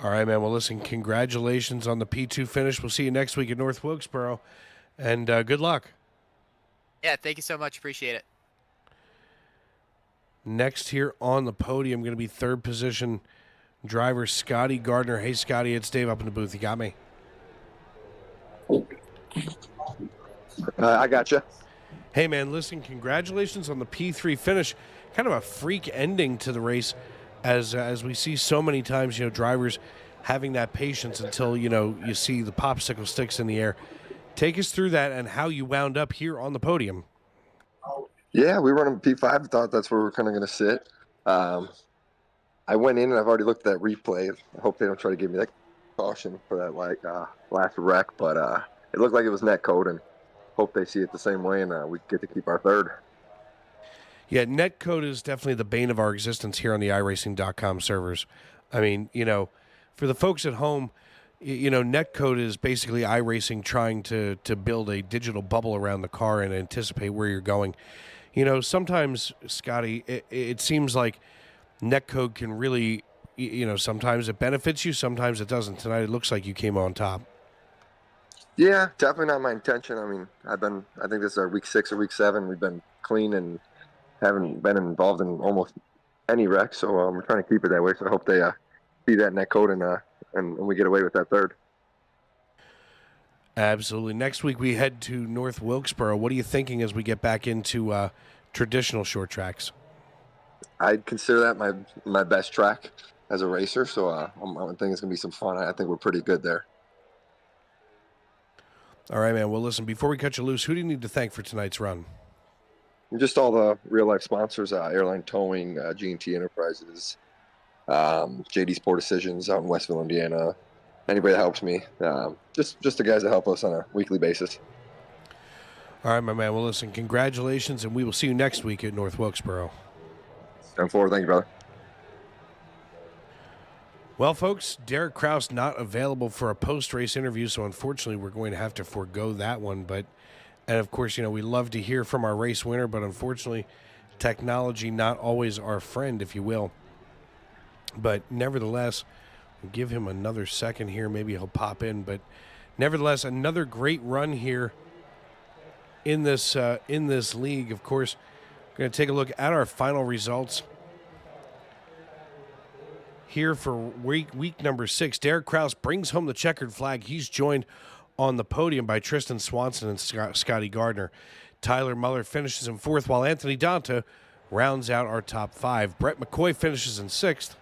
All right, man. Well, listen, congratulations on the P2 finish. We'll see you next week at North Wilkesboro, and good luck. Yeah, thank you so much. Appreciate it. Next here on the podium, going to be third position driver Scotty Gardner. Hey, Scotty, it's Dave up in the booth. You got me? I got you. Hey, man, listen, congratulations on the P3 finish. Kind of a freak ending to the race, as we see so many times, drivers having that patience until, you see the popsicle sticks in the air. Take us through that and how you wound up here on the podium. Yeah, we were on P5. Thought that's where we're kind of going to sit. I went in and I've already looked at that replay. I hope they don't try to give me that caution for that last wreck, but it looked like it was net code, and hope they see it the same way, and we get to keep our third. Yeah, netcode is definitely the bane of our existence here on the iRacing.com servers. I mean, for the folks at home, netcode is basically iRacing trying to build a digital bubble around the car and anticipate where you're going. Sometimes, Scotty, it seems like netcode can really, sometimes it benefits you, sometimes it doesn't. Tonight it looks like you came on top. Yeah, definitely not my intention. I mean, I think this is our week 6 or week 7. We've been clean and haven't been involved in almost any wreck, so we're trying to keep it that way. So I hope they see that netcode and we get away with that third. Absolutely. Next week we head to North Wilkesboro. What are you thinking as we get back into traditional short tracks? I'd consider that my best track as a racer, so I think it's going to be some fun. I think we're pretty good there. All right, man. Well, listen, before we cut you loose, who do you need to thank for tonight's run? Just all the real-life sponsors, Airline Towing, G&T Enterprises, JD Sport Decisions out in Westville, Indiana. Anybody that helps me. Just the guys that help us on a weekly basis. All right, my man. Well, listen, congratulations, and we will see you next week at North Wilkesboro. Going forward. Thank you, brother. Well, folks, Derek Kraus not available for a post-race interview, so unfortunately we're going to have to forego that one. And of course, we love to hear from our race winner, but unfortunately, technology not always our friend, if you will. But nevertheless, we'll give him another second here. Maybe he'll pop in. But nevertheless, another great run here in this league. Of course, we're going to take a look at our final results here for week number 6. Derek Kraus brings home the checkered flag. He's joined on the podium by Tristan Swanson and Scotty Gardner. Tyler Muller finishes in 4th, while Anthony Donta rounds out our top 5. Brett McCoy finishes in 6th.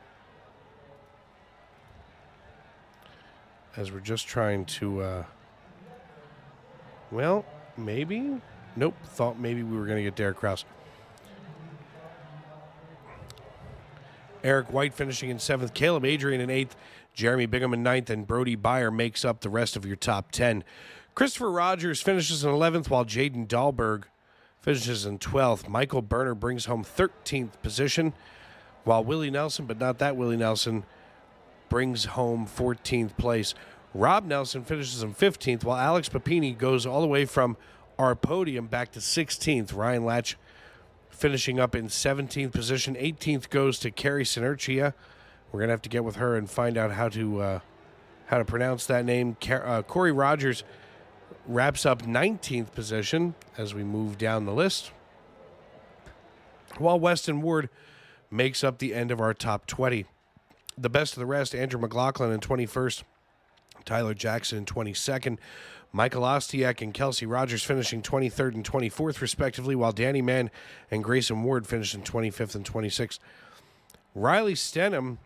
As we're just trying to, well, maybe? Nope, thought maybe we were going to get Derek Kraus. Eric White finishing in 7th, Caleb Adrian in 8th, Jeremy Bingham in 9th, and Brody Byer makes up the rest of your top 10. Christopher Rogers finishes in 11th, while Jaden Dahlberg finishes in 12th. Michael Berner brings home 13th position, while Willie Nelson, but not that Willie Nelson, brings home 14th place. Rob Nelson finishes in 15th, while Alex Papini goes all the way from our podium back to 16th. Ryan Latch finishing up in 17th position. 18th goes to Carrie Sinercia. We're going to have to get with her and find out how to pronounce that name. Corey Rogers wraps up 19th position as we move down the list, while Weston Ward makes up the end of our top 20. The best of the rest, Andrew McLaughlin in 21st, Tyler Jackson in 22nd, Michael Ostiak and Kelsey Rogers finishing 23rd and 24th, respectively, while Danny Mann and Grayson Ward finished in 25th and 26th. Riley Stenham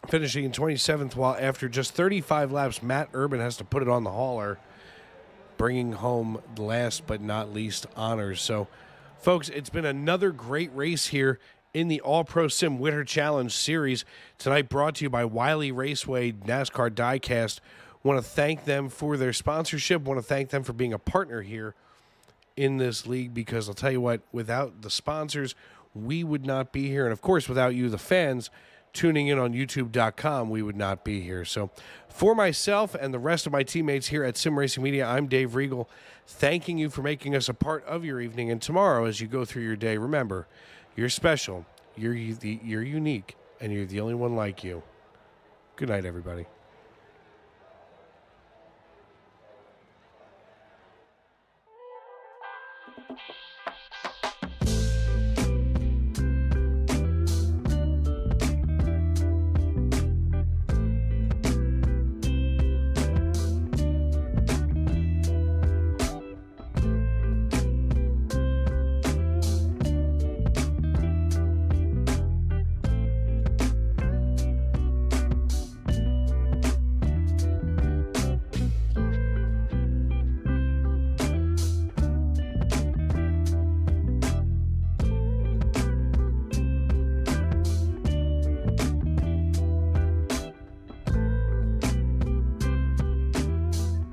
finishing in 27th, while after just 35 laps, Matt Urban has to put it on the hauler, bringing home last but not least honors. So, folks, it's been another great race here in the AllProSim Winter Challenge Series. Tonight brought to you by Wyle Raceway NASCAR Diecast. Want to thank them for their sponsorship. Want to thank them for being a partner here in this league, because I'll tell you what, without the sponsors, we would not be here. And, of course, without you, the fans, tuning in on YouTube.com, we would not be here. So for myself and the rest of my teammates here at Sim Racing Media, I'm Dave Regal, thanking you for making us a part of your evening. And tomorrow, as you go through your day, remember, you're special, you're unique, and you're the only one like you. Good night, everybody.